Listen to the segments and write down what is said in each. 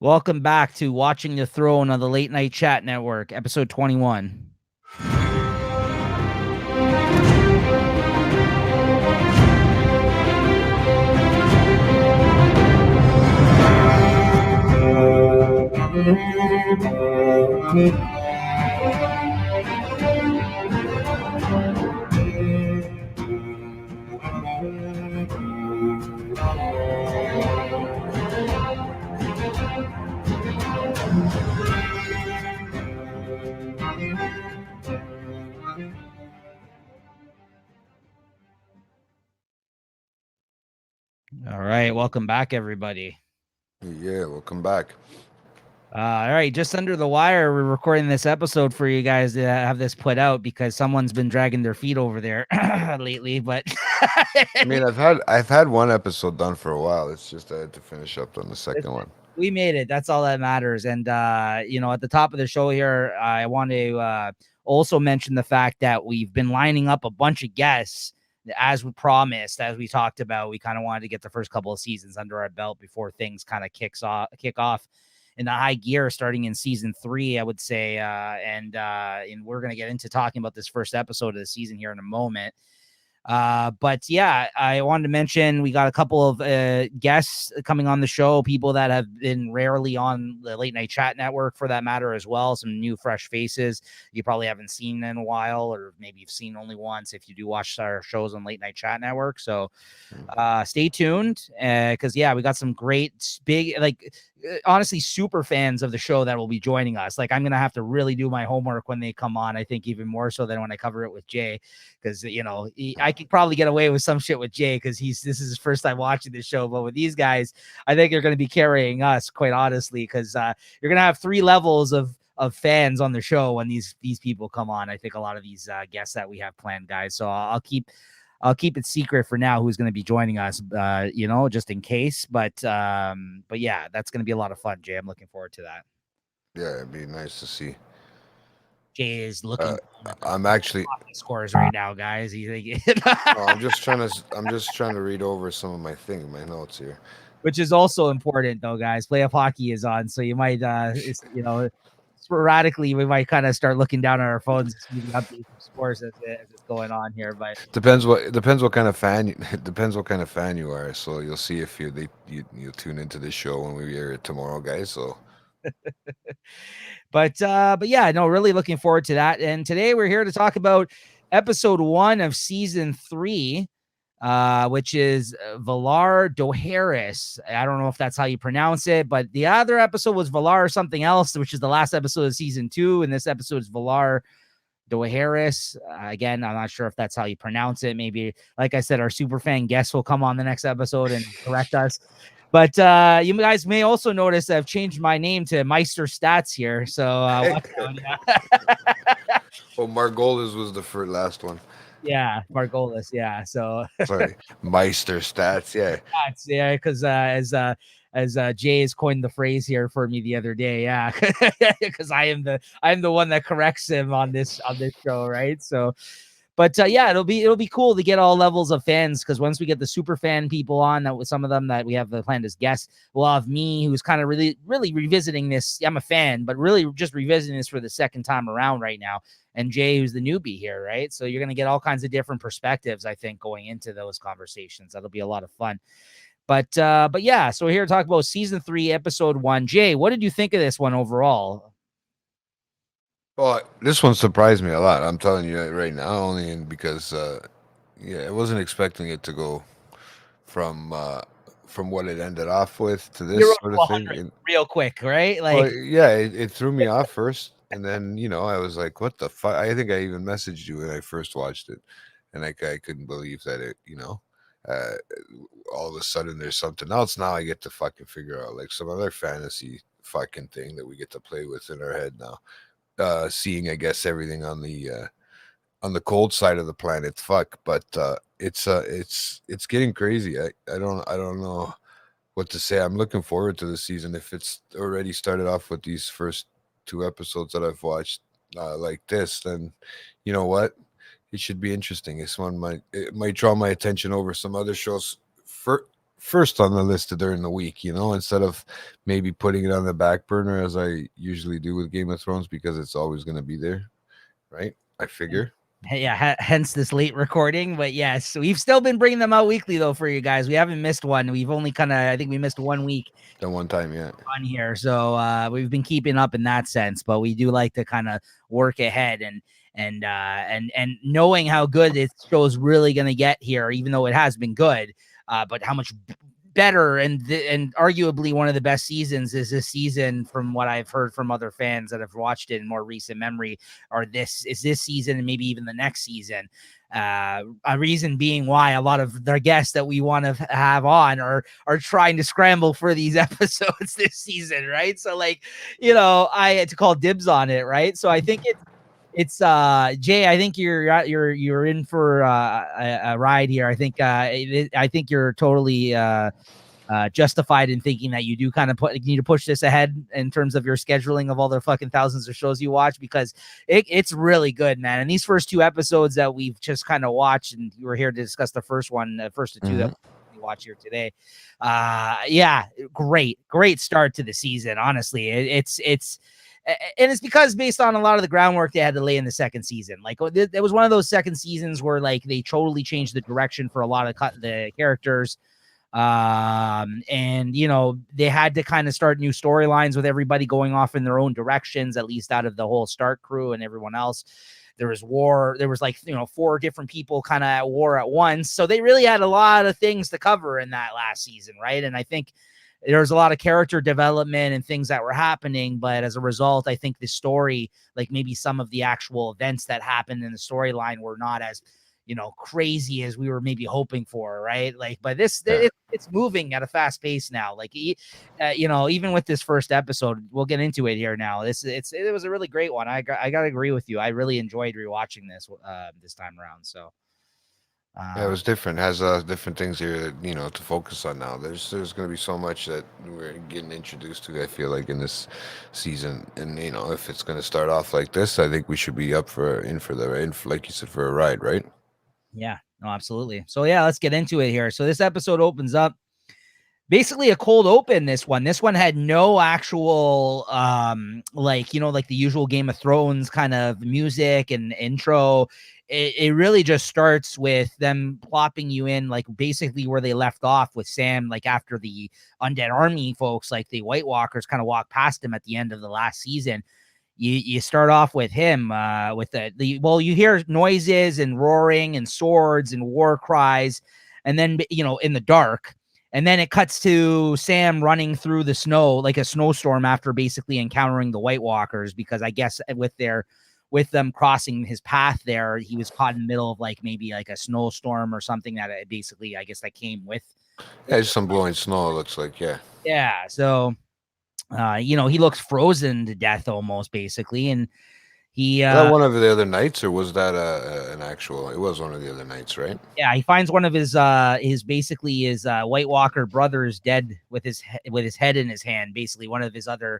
Welcome back to Watching the Throne on the Late Night Chat Network, episode 21. All right, welcome back, everybody. Yeah, welcome back. All right, just under the wire, we're recording this episode for you guys to have this put out because someone's been dragging their feet over there lately. But I mean, I've had one episode done for a while. It's just I had to finish up on the second one. we made it. That's all that matters. And at the top of the show here, I want to also mention the fact that we've been lining up a bunch of guests as we promised, as we talked about. We kind of wanted to get the first couple of seasons under our belt before things kind of kick off in the high gear starting in season 3, I would say. And we're going to get into talking about this first episode of the season here in a moment. But yeah, I wanted to mention we got a couple of guests coming on the show, people that have been rarely on the Late Night Chat Network for that matter as well. Some new fresh faces you probably haven't seen in a while, or maybe you've seen only once if you do watch our shows on Late Night Chat Network. So stay tuned because we got some great big, honestly, super fans of the show that will be joining us. Like, I'm gonna have to really do my homework when they come on. I think even more so than when I cover it with Jay, because I could probably get away with some shit with Jay because this is his first time watching the show. But with these guys, I think they're going to be carrying us, quite honestly, because you're gonna have 3 levels of fans on the show when these people come on. I think a lot of these guests that we have planned, guys. So I'll keep it secret for now who's going to be joining us, just in case. But yeah, that's going to be a lot of fun, Jay. I'm looking forward to that. Yeah, it'd be nice to see. Jay is Uh, looking at the I'm actually. scores right now, guys. He's Oh, I'm just trying to. I'm just trying to read over some of my notes here. which is also important, though, guys. Playoff hockey is on, so you might, sporadically, we might kind of start looking down at our phones and see the updates of scores as it's going on here. But Depends what kind of fan. It depends what kind of fan you are. So you'll see if you tune into this show when we air it tomorrow, guys. So but yeah, no, really looking forward to that. And today we're here to talk about episode 1 of season 3, which is Valar Dohaeris. I don't know if that's how you pronounce it, but the other episode was Valar something else, which is the last episode of season 2, and this episode is Valar Dohaeris. Again, I'm not sure if that's how you pronounce it. Maybe, like I said, our super fan guest will come on the next episode and correct us. But you guys may also notice I've changed my name to Meister Stats here. So watch out, yeah. well, Margolis was the first last one. Yeah, Margolis. Yeah. So Sorry, Meister Stats. Yeah. stats, yeah, because as Jay has coined the phrase here for me the other day, yeah, because I'm the one that corrects him on this show, right? So, but yeah, it'll be cool to get all levels of fans, because once we get the super fan people on, that with some of them that we have planned as guests, we'll have me, who's kind of really revisiting this. I'm a fan, but really just revisiting this for the second time around right now. And Jay, who's the newbie here, right? So you're gonna get all kinds of different perspectives, I think, going into those conversations. That'll be a lot of fun. But yeah, so we're here to talk about season 3, episode 1. Jay, what did you think of this one overall? Well, this one surprised me a lot. I'm telling you right now, only because I wasn't expecting it to go from uh, from what it ended off with to 0 this to sort of thing. 100 real quick, right? Well, Like, yeah, it threw me off first, and then I was like, "What the fuck?" I think I even messaged you when I first watched it, and I couldn't believe that uh, all of a sudden there's something else. Now I get to fucking figure out like some other fantasy fucking thing that we get to play with in our head now. Seeing, I guess, everything on the cold side of the planet. Fuck, but it's getting crazy. I don't know what to say. I'm looking forward to the season. If it's already started off with these first 2 episodes that I've watched like this, then you know what? It should be interesting. This one might draw my attention over some other shows. first on the list during the week, instead of maybe putting it on the back burner as I usually do with Game of Thrones, because it's always going to be there, right? I figure. Yeah, hence this late recording. But yes, we've still been bringing them out weekly though for you guys. We haven't missed one. We've only I think we missed 1 week The one time, yeah. on here. So we've been keeping up in that sense, but we do like to kind of work ahead and knowing how good this show is really going to get here, even though it has been good, but how much better and arguably one of the best seasons is this season, from what I've heard from other fans that have watched it in more recent memory, or this season and maybe even the next season. A reason being why a lot of their guests that we want to have on are trying to scramble for these episodes this season, right? So like, I had to call dibs on it, right? So I think it's Jay, I think you're in for a ride here. I think I think you're totally justified in thinking that you do kind of need to push this ahead in terms of your scheduling of all the fucking thousands of shows you watch, because it's really good, man. And these first 2 episodes that we've just kind of watched, and you were here to discuss the first one, the first of 2 that we watch here today. Yeah, great start to the season. Honestly, it's and it's because based on a lot of the groundwork they had to lay in the second season. Like it was one of those second seasons where like they totally changed the direction for a lot of the characters. And they had to kind of start new storylines with everybody going off in their own directions, at least out of the whole Stark crew and everyone else. There was war. There was 4 different people kind of at war at once. So they really had a lot of things to cover in that last season, right? And I think there's a lot of character development and things that were happening, but as a result, I think the story, like maybe some of the actual events that happened in the storyline, were not as crazy as we were maybe hoping for, right? Like, but it's moving at a fast pace now. Like, even with this first episode, we'll get into it here now. It was a really great one. I gotta agree with you. I really enjoyed rewatching this time around. So. Yeah, it was different. It has different things here to focus on now. There's going to be so much that we're getting introduced to, I feel like, in this season. And if it's going to start off like this, I think we should be up like you said, for a ride, right? Yeah, no, absolutely. So yeah, let's get into it here. So this episode opens up basically a cold open. This one had no actual like the usual Game of Thrones kind of music and intro. It really just starts with them plopping you in like basically where they left off with Sam, like after the undead army folks, like the White Walkers, kind of walk past him at the end of the last season. You start off with him with you hear noises and roaring and swords and war cries, and then in the dark. And then it cuts to Sam running through the snow, like a snowstorm, after basically encountering the White Walkers, because I guess with them crossing his path there, he was caught in the middle of like maybe like a snowstorm or something that basically, I guess, that came with. Yeah, just some blowing snow, it looks like, yeah. Yeah. So, he looks frozen to death almost, basically. And he, Was that one of the other knights, or was that an actual? It was one of the other knights, right? yeah, he finds one of his White Walker brothers dead with his head in his hand. Basically, one of his Fellow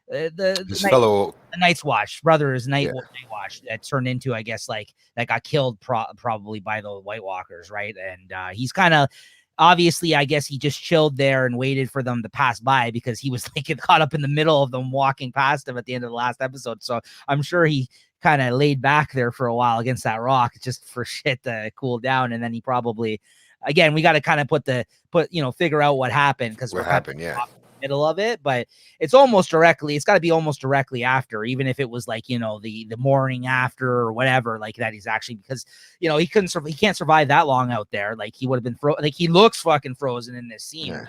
the Night's Watch brothers, Night Watch, that turned into, I guess, like that got killed probably by the White Walkers, right? And he's kind of obviously, I guess he just chilled there and waited for them to pass by, because he was like caught up in the middle of them walking past him at the end of the last episode. So I'm sure he kind of laid back there for a while against that rock just for shit to cool down. And then he probably, again, we got to kind of figure out what happened, because what happened, yeah. Middle of it, but it's got to be almost directly after, even if it was like the morning after or whatever, like that. He's actually, because he can't survive that long out there. Like he would have been like he looks fucking frozen in this scene.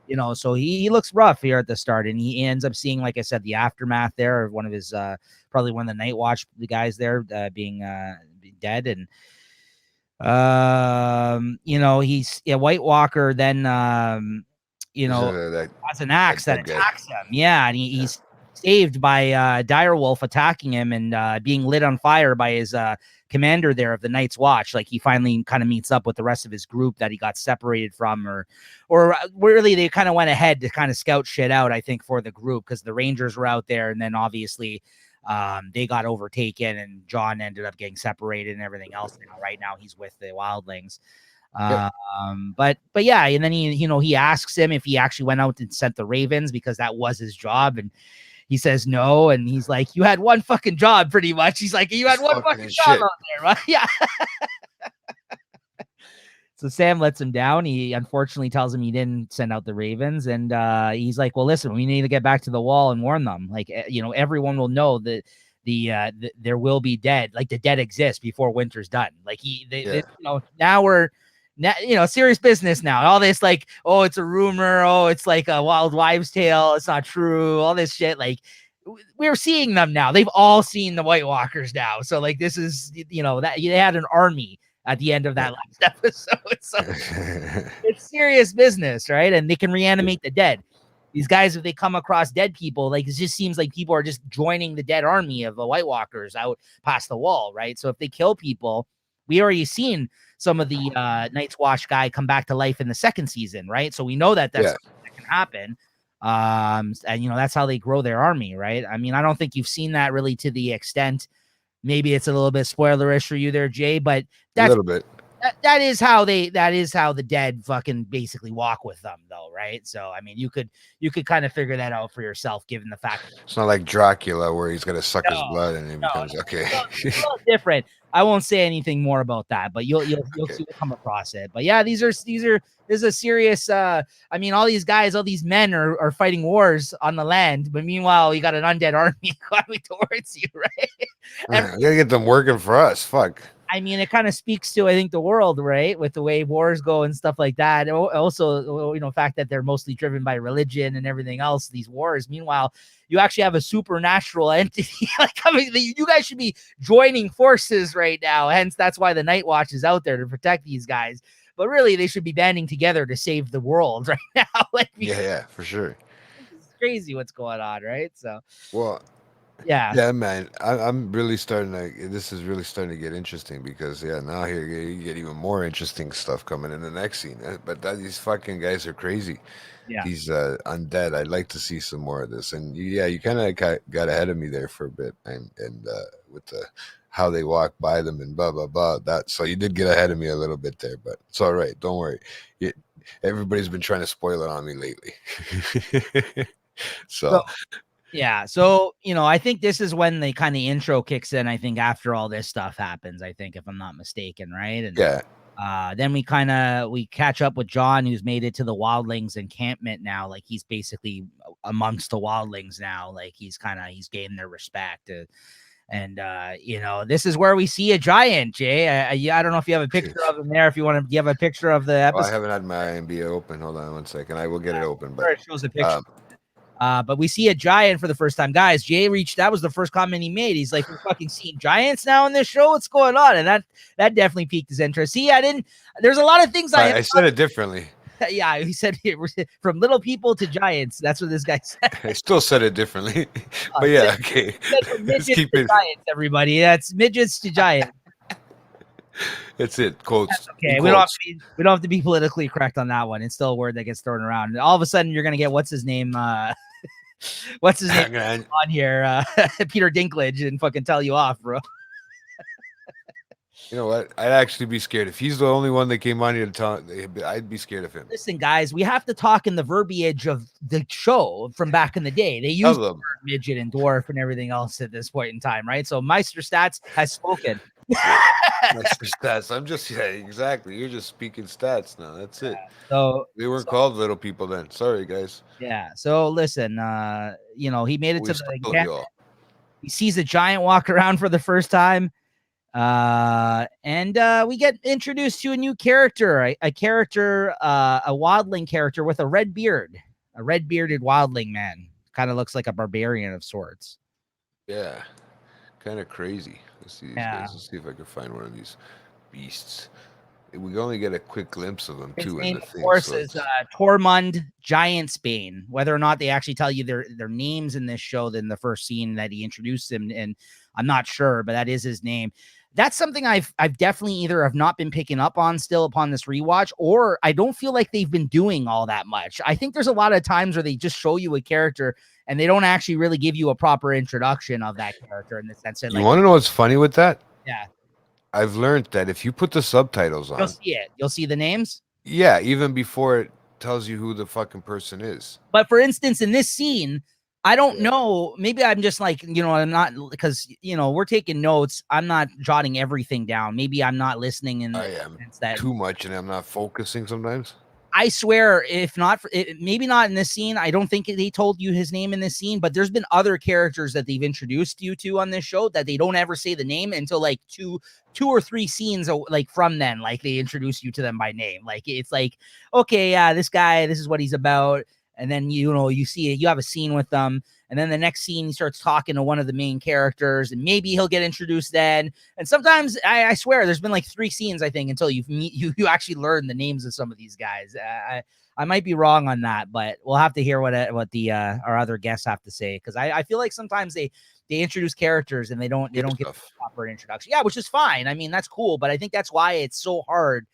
Yeah. So he looks rough here at the start, and he ends up seeing, like I said, the aftermath there of one of his probably one of the Night Watch, the guys there being dead. And he's White Walker then has an axe that attacks him. Yeah, and he's saved by Direwolf attacking him and being lit on fire by his commander there of the Night's Watch. Like he finally kind of meets up with the rest of his group that he got separated from, or really they kind of went ahead to kind of scout shit out, I think, for the group, because the Rangers were out there, and then obviously They got overtaken, and John ended up getting separated and everything else. Now, right now, he's with the wildlings. Yep. But yeah, and then he asks him if he actually went out and sent the ravens because that was his job, and he says no, and he's like, "You had one fucking job, pretty much." He's like, "You had one fucking job out there, right?" Yeah. So Sam lets him down. He unfortunately tells him he didn't send out the ravens, and he's like, "Well, listen, we need to get back to the wall and warn them. Like, everyone will know that there will be dead. Like the dead exist before winter's done. Like now we're." Now, serious business now. All this, like, oh, it's a rumor. Oh, it's like a wild wives' tale. It's not true. All this shit. Like, we're seeing them now. They've all seen the White Walkers now. So, like, this is, that they had an army at the end of that last episode. So it's serious business, right? And they can reanimate the dead. These guys, if they come across dead people, like, it just seems like people are just joining the dead army of the White Walkers out past the wall, right? So if they kill people, we already seen some of the Night's Watch guy come back to life in the second season, right? So we know that that's something that can happen. And that's how they grow their army, right? I mean, I don't think you've seen that really to the extent. Maybe it's a little bit spoilerish for you there, Jay, but that's a little bit. That is how the dead fucking basically walk with them, though, right? So I mean, you could kind of figure that out for yourself, given the fact it's not like Dracula where he's gonna suck his blood and it becomes okay. It's different. I won't say anything more about that, but you'll see what come across it. But yeah, this is a serious. I mean, all these guys, all these men are fighting wars on the land, but meanwhile, you got an undead army coming towards you, right? You gotta get them working for us. Fuck. I mean, it kind of speaks to, I think, the world, right? With the way wars go and stuff like that. Also, the fact that they're mostly driven by religion and everything else, these wars. Meanwhile, you actually have a supernatural entity. Like, I mean, you guys should be joining forces right now. Hence, that's why the Night Watch is out there to protect these guys. But really, they should be banding together to save the world right now. Like, yeah, for sure. It's crazy what's going on, right? So, well, yeah, man. I'm really starting to. This is really starting to get interesting because now here you get even more interesting stuff coming in the next scene. But these fucking guys are crazy. Yeah. These undead. I'd like to see some more of this. And you kind of got ahead of me there for a bit, and with the how they walk by them and blah blah blah. That so you did get ahead of me a little bit there, but it's all right. Don't worry. Everybody's been trying to spoil it on me lately. So yeah. So, I think this is when the kind of intro kicks in. I think after all this stuff happens, I think, if I'm not mistaken, right? And then we catch up with John, who's made it to the wildlings encampment now. Like, he's basically amongst the wildlings now. Like, he's gained their respect. And this is where we see a giant, Jay. I don't know if you have a picture of him there. If you want to give a picture of the episode. I haven't had my IMB open. Hold on 1 second. I will get it open. But it shows a picture. But we see a giant for the first time. Guys, Jay that was the first comment he made. He's like, we're fucking seeing giants now in this show. What's going on? And that definitely piqued his interest. There's a lot of things I said it differently. Yeah, he said from little people to giants. That's what this guy said. I still said it differently. But yeah, okay. Midgets to giants, everybody. That's midgets to giants. That's it. Quotes. That's okay. We don't have to be politically correct on that one. It's still a word that gets thrown around. And all of a sudden, you're gonna get what's his name on here, Peter Dinklage, and fucking tell you off, bro. You know what? I'd actually be scared if he's the only one that came on here to tell. I'd be scared of him. Listen, guys, we have to talk in the verbiage of the show from back in the day. They used the word midget and dwarf and everything else at this point in time, right? So Meister Stats has spoken. Meister Stats. I'm just exactly. You're just speaking stats now. That's it. So we weren't called little people then. Sorry, guys. Yeah. So listen, he made it to the camp. He sees a giant walk around for the first time. And we get introduced to a new character, a wildling character with a red beard, a red-bearded wildling man. Kind of looks like a barbarian of sorts. Yeah, kind of crazy. Let's see these guys. Let's see if I can find one of these beasts. We only get a quick glimpse of them too. His name, of course, is Tormund Giantsbane. Whether or not they actually tell you their names in this show, than the first scene that he introduced him, and I'm not sure, but that is his name. That's something I've definitely either have not been picking up on still upon this rewatch, or I don't feel like they've been doing all that much. I think there's a lot of times where they just show you a character and they don't actually really give you a proper introduction of that character in the sense that, You like, want to know what's funny with that? yeah, I've learned that if you put the subtitles you'll on, see it. You'll see the names. yeah, even before it tells you who the fucking person is. But for instance, in this scene, I don't Yeah. know. Maybe I'm just like, I'm not, because, we're taking notes. I'm not jotting everything down. Maybe I'm not listening in I the am sense that too much and I'm not focusing sometimes. I swear, if not, maybe not in this scene. I don't think they told you his name in this scene, but there's been other characters that they've introduced you to on this show that they don't ever say the name until like two or three scenes, like from then, like they introduce you to them by name. Like it's like, okay, yeah, this guy, this is what he's about. And then, you see it, you have a scene with them. And then the next scene, he starts talking to one of the main characters, and maybe he'll get introduced then. And sometimes, I swear, there's been like 3 scenes, I think, until you actually learn the names of some of these guys. I might be wrong on that, but we'll have to hear what the our other guests have to say, because I feel like sometimes they introduce characters and they don't get a proper introduction. Yeah, which is fine. I mean, that's cool, but I think that's why it's so hard.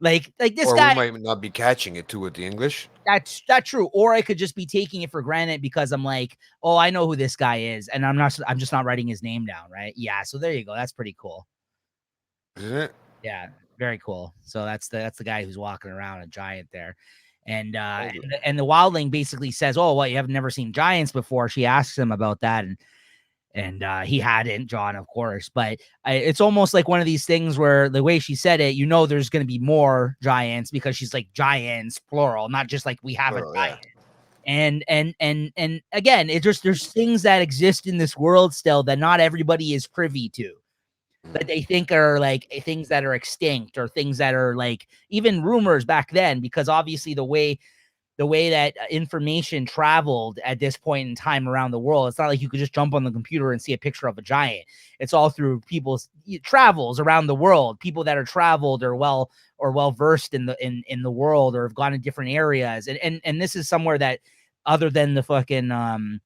Like this Or guy. we might not be catching it too with the English. That's true. Or I could just be taking it for granted because I'm like, oh, I know who this guy is, and I'm just not writing his name down, right? Yeah. So there you go. That's pretty cool. Isn't it? Yeah, very cool. So that's the guy who's walking around, a giant there. And the wildling basically says, oh, well, you have never seen giants before. She asks him about that, and he hadn't, John, of course, but it's almost like one of these things where the way she said it, there's going to be more giants, because she's like giants plural, not just like we have a giant. And again, there's things that exist in this world still that not everybody is privy to, that they think are like things that are extinct, or things that are like even rumors back then, because obviously the way that information traveled at this point in time around the world, it's not like you could just jump on the computer and see a picture of a giant. It's all through people's travels around the world, people that are traveled or well versed in the world, or have gone to different areas. And this is somewhere that, other than the fucking the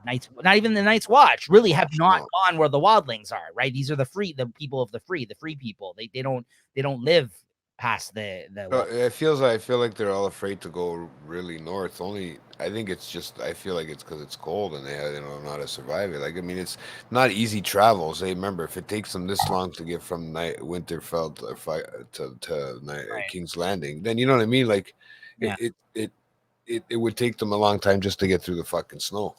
Night's, not even the Night's Watch, really have not gone where the wildlings are, right? These are the people of the free people. They don't live past the I feel like they're all afraid to go really north. Only I think it's just I feel like it's because it's cold and they don't know how to survive it. Like, I mean, it's not easy travels. Hey, remember, if it takes them this long to get from Winterfell to King's Landing, then you know what I mean. Like, Yeah. it would take them a long time just to get through the fucking snow.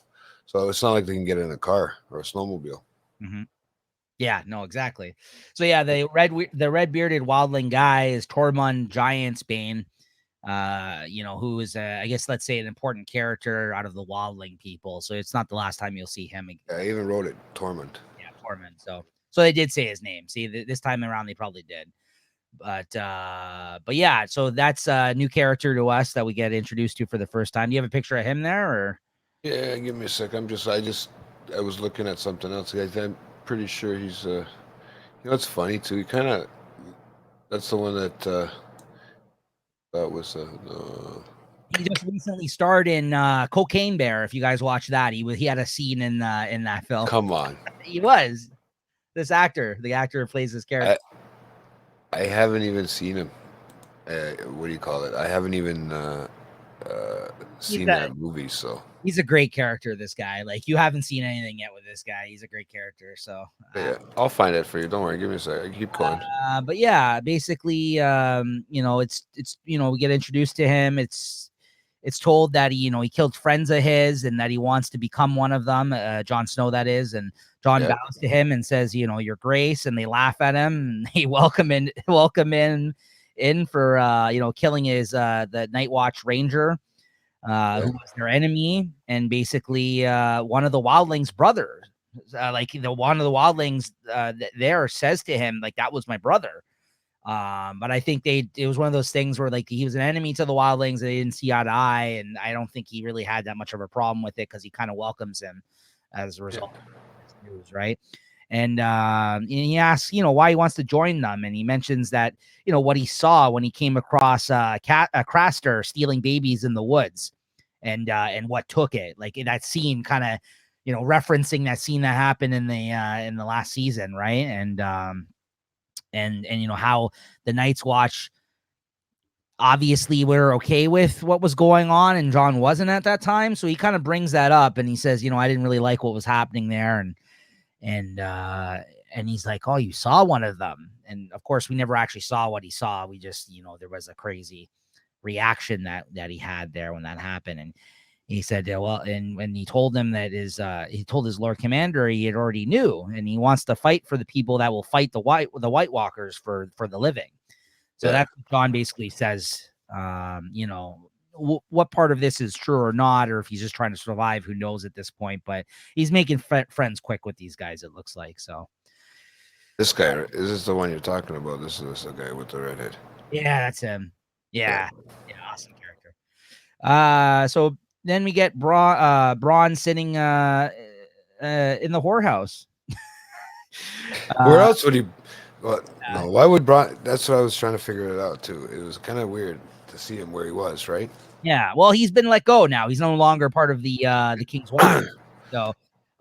So it's not like they can get in a car or a snowmobile. Mm-hmm. Yeah, no, exactly. So yeah, the red bearded wildling guy is Tormund Giantsbane, who is I guess, let's say, an important character out of the wildling people. So it's not the last time you'll see him again. Yeah, I even wrote it, Tormund. Yeah, Tormund. So they did say his name. See, this time around they probably did. But yeah, so that's a new character to us that we get introduced to for the first time. Do you have a picture of him there, or? Yeah, give me a sec. I was looking at something else. I'm pretty sure he's it's funny too. He kind of, that's the one that was He just recently starred in Cocaine Bear. If you guys watch that, he had a scene in that film. Come on. He was the actor who plays this character. I haven't even seen him. What do you call it? I haven't even seen that movie. So he's a great character. This guy, like, you haven't seen anything yet with this guy. He's a great character. So yeah, I'll find it for you. Don't worry. Give me a second. Keep going. But yeah, basically, it's we get introduced to him. It's told that he killed friends of his and that he wants to become one of them. Jon Snow, that is, and Jon bows to him and says, "Your grace," and they laugh at him and they welcome in for killing his the Night Watch Ranger, who was their enemy, and basically one of the wildlings' brothers. One of the wildlings there says to him, like, that was my brother. But I think it was one of those things where, like, he was an enemy to the wildlings, and they didn't see eye to eye, and I don't think he really had that much of a problem with it, because he kind of welcomes him as a result of this news, right? And he asks, why he wants to join them, and he mentions that, what he saw when he came across Craster stealing babies in the woods, and what took it. Like, that scene kind of referencing that scene that happened in the last season, right? And how the Night's Watch obviously we're okay with what was going on, and John wasn't at that time, so he kind of brings that up, and he says, I didn't really like what was happening there, and he's like, oh, you saw one of them, and of course we never actually saw what he saw. We just, there was a crazy reaction that he had there when that happened, and he said, well, and when he told him that he told his Lord Commander he had already knew, and he wants to fight for the people that will fight the White Walkers for the living. So that's what John basically says. What part of this is true or not, or if he's just trying to survive, who knows at this point. But he's making friends quick with these guys, it looks like. So This guy, is this the one you're talking about? This is the guy with the red head. yeah, that's him. Yeah, awesome character. So then we get Braun sitting in the whorehouse. Where else would he? What? No, why would Braun? That's what I was trying to figure it out too. It was kind of weird to see him where he was, right? Yeah, well, he's been let go now. He's no longer part of the King's Watch. So,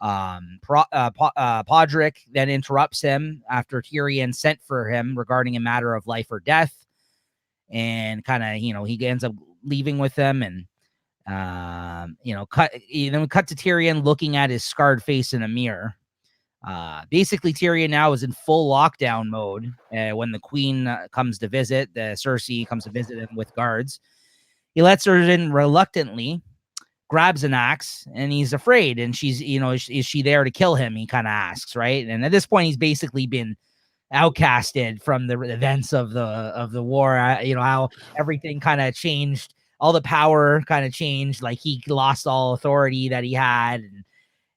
Podrick then interrupts him after Tyrion sent for him regarding a matter of life or death, and kind of he ends up leaving with him, and cut to Tyrion looking at his scarred face in a mirror. Basically, Tyrion now is in full lockdown mode when the Queen comes to visit. Cersei comes to visit him with guards. He lets her in reluctantly, grabs an axe, and he's afraid. And she's, is she there to kill him? He kind of asks, right? And at this point, he's basically been outcasted from the events of the war. How everything kind of changed, all the power kind of changed. Like he lost all authority that he had,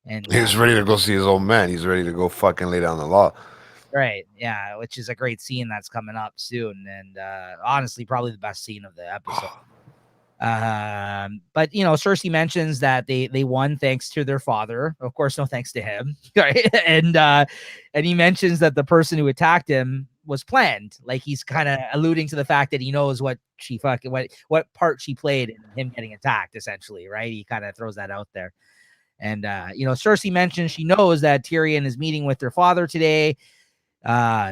and He was ready to go see his old man. He's ready to go fucking lay down the law. Right. Yeah, which is a great scene that's coming up soon, and honestly, probably the best scene of the episode. But Cersei mentions that they won thanks to their father. Of course, no thanks to him, right? And he mentions that the person who attacked him was planned. Like he's kind of alluding to the fact that he knows what what part she played in him getting attacked, essentially, right? He kind of throws that out there. And Cersei mentions she knows that Tyrion is meeting with their father today.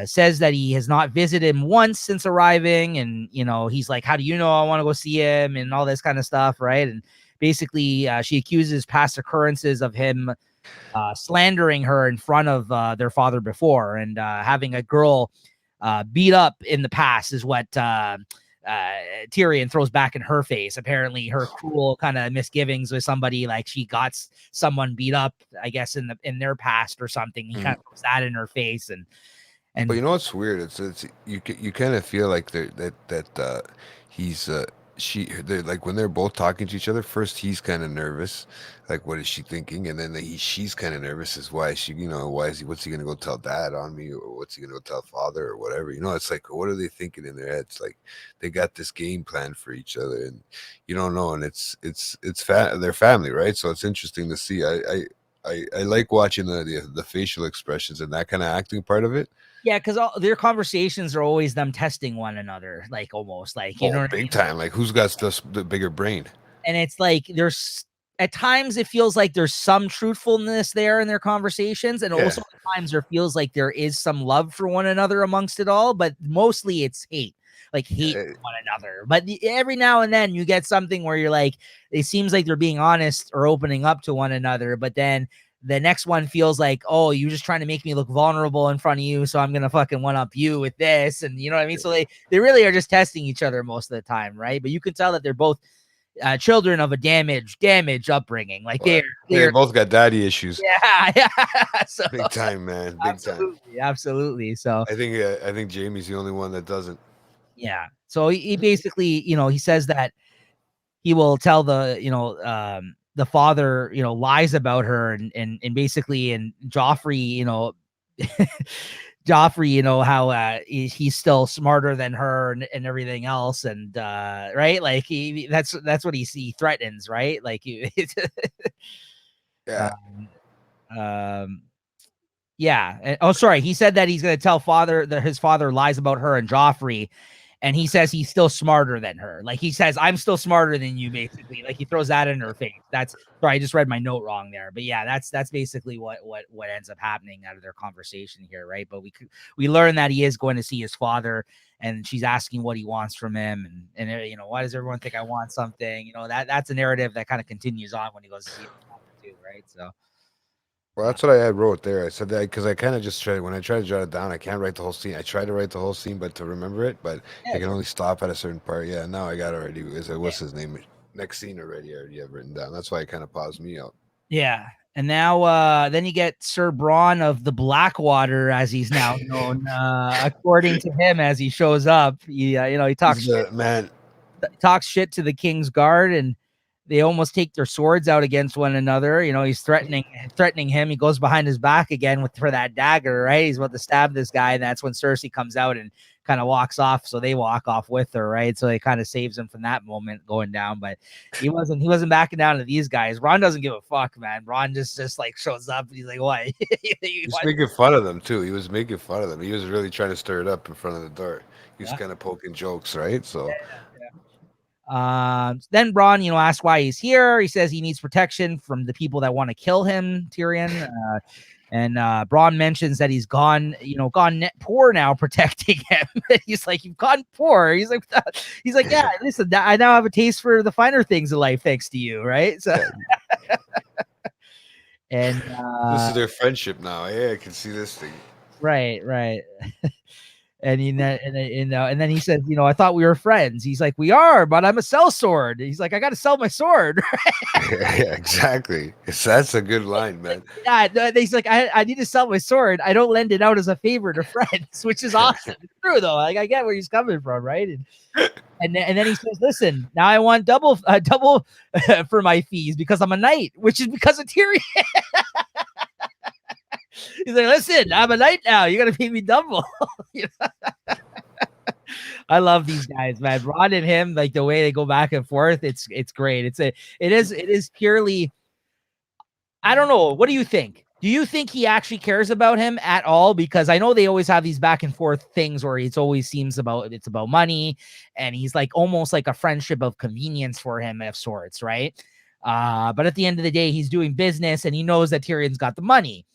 Says that he has not visited him once since arriving, and he's like, how do you know I want to go see him, and all this kind of stuff, right? And basically she accuses past occurrences of him slandering her in front of their father before, and having a girl beat up in the past is what Tyrion throws back in her face. Apparently her cruel kind of misgivings with somebody, like she got someone beat up, I guess, in their past or something. He kind of throws that in her face, and but you know what's weird? It's you kind of feel like he's they're like when they're both talking to each other. First, he's kind of nervous, like what is she thinking, and then she's kind of nervous as why she, what's he gonna go tell dad on me, or what's he gonna go tell father or whatever. It's like, what are they thinking in their heads? Like they got this game plan for each other, and you don't know, and it's their family, right? So it's interesting to see. I like watching the facial expressions and that kind of acting part of it. Yeah, because their conversations are always them testing one another, like almost like know what big I mean? time. Like who's got the bigger brain? And it's like there's at times it feels like there's some truthfulness there in their conversations, and also at times there feels like there is some love for one another amongst it all, but mostly it's hate. Like hate one another. But every now and then you get something where you're like, it seems like they're being honest or opening up to one another, but then the next one feels like, oh, you're just trying to make me look vulnerable in front of you, so I'm gonna fucking one up you with this, and you know what I mean. So they really are just testing each other most of the time, right? But you can tell that they're both children of a damaged upbringing. Like they both got daddy issues. Yeah. So, big time, man. Big time. Absolutely. So I think Jamie's the only one that doesn't. Yeah. So he basically, he says that he will tell the father, lies about her, and basically, and Joffrey, Joffrey, how he's still smarter than her and everything else, and right, like that's what he threatens, right? Like yeah. Yeah. Oh, sorry. He said that he's going to tell his father lies about her and Joffrey, And he says he's still smarter than her. Like he says, I'm still smarter than you, basically. Like he throws that in her face. That's sorry, I just read my note wrong there. But yeah, that's basically what ends up happening out of their conversation here, right? But we learn that he is going to see his father, and she's asking what he wants from him, and you know, why does everyone think I want something? You know, that's a narrative that kind of continues on when he goes to see his father too, right? So Well, that's what I had wrote there. I said that because I kind of just tried when I try to jot it down. I can't write the whole scene. I try to write the whole scene, but to remember it, but I yeah, can sure. only stop at a certain part. Yeah, now I got it already. Is it Yeah. what's his name? Next scene already. I already have written down. That's why it kind of paused me out. Yeah. And now then you get Sir Braun of the Blackwater, as he's now known, according to him, as he shows up. He you know, he He's the man. talks shit to the King's Guard, and they almost take their swords out against one another. You know, he's threatening him. He goes behind his back again for that dagger, right? He's about to stab this guy, and that's when Cersei comes out and kind of walks off. So they walk off with her, right? So it kind of saves him from that moment going down. But he wasn't backing down to these guys. Ron doesn't give a fuck, man. Ron just like shows up and he's like, what? He's making fun of them too. He was making fun of them. He was really trying to stir it up in front of the door. He was Yeah. kind of poking jokes, right? So Then Bronn, you know, asks why he's here. He says he needs protection from the people that want to kill him, Tyrion. And Bronn mentions that he's gone net poor now, protecting him. He's like, you've gone poor. He's like, yeah, listen, I now have a taste for the finer things in life thanks to you, right? So, yeah, and this is their friendship now. Yeah, I can see this thing. right. And then he says, you know, I thought we were friends. He's like, we are, but I'm a sellsword. He's like, I got to sell my sword. Yeah, exactly. That's a good line, man. Yeah, he's like, I need to sell my sword. I don't lend it out as a favor to friends, which is awesome. It's true though. Like I get where he's coming from, right? And then he says, listen, now I want double for my fees because I'm a knight, which is because of Tyrion. He's like, listen, I'm a knight now. You got to pay me double. I love these guys, man. Ron and him, like the way they go back and forth, it's great. It is purely. I don't know. What do you think? Do you think he actually cares about him at all? Because I know they always have these back and forth things where it's always seems it's about money, and he's like almost like a friendship of convenience for him of sorts, right? But at the end of the day, he's doing business and he knows that Tyrion's got the money.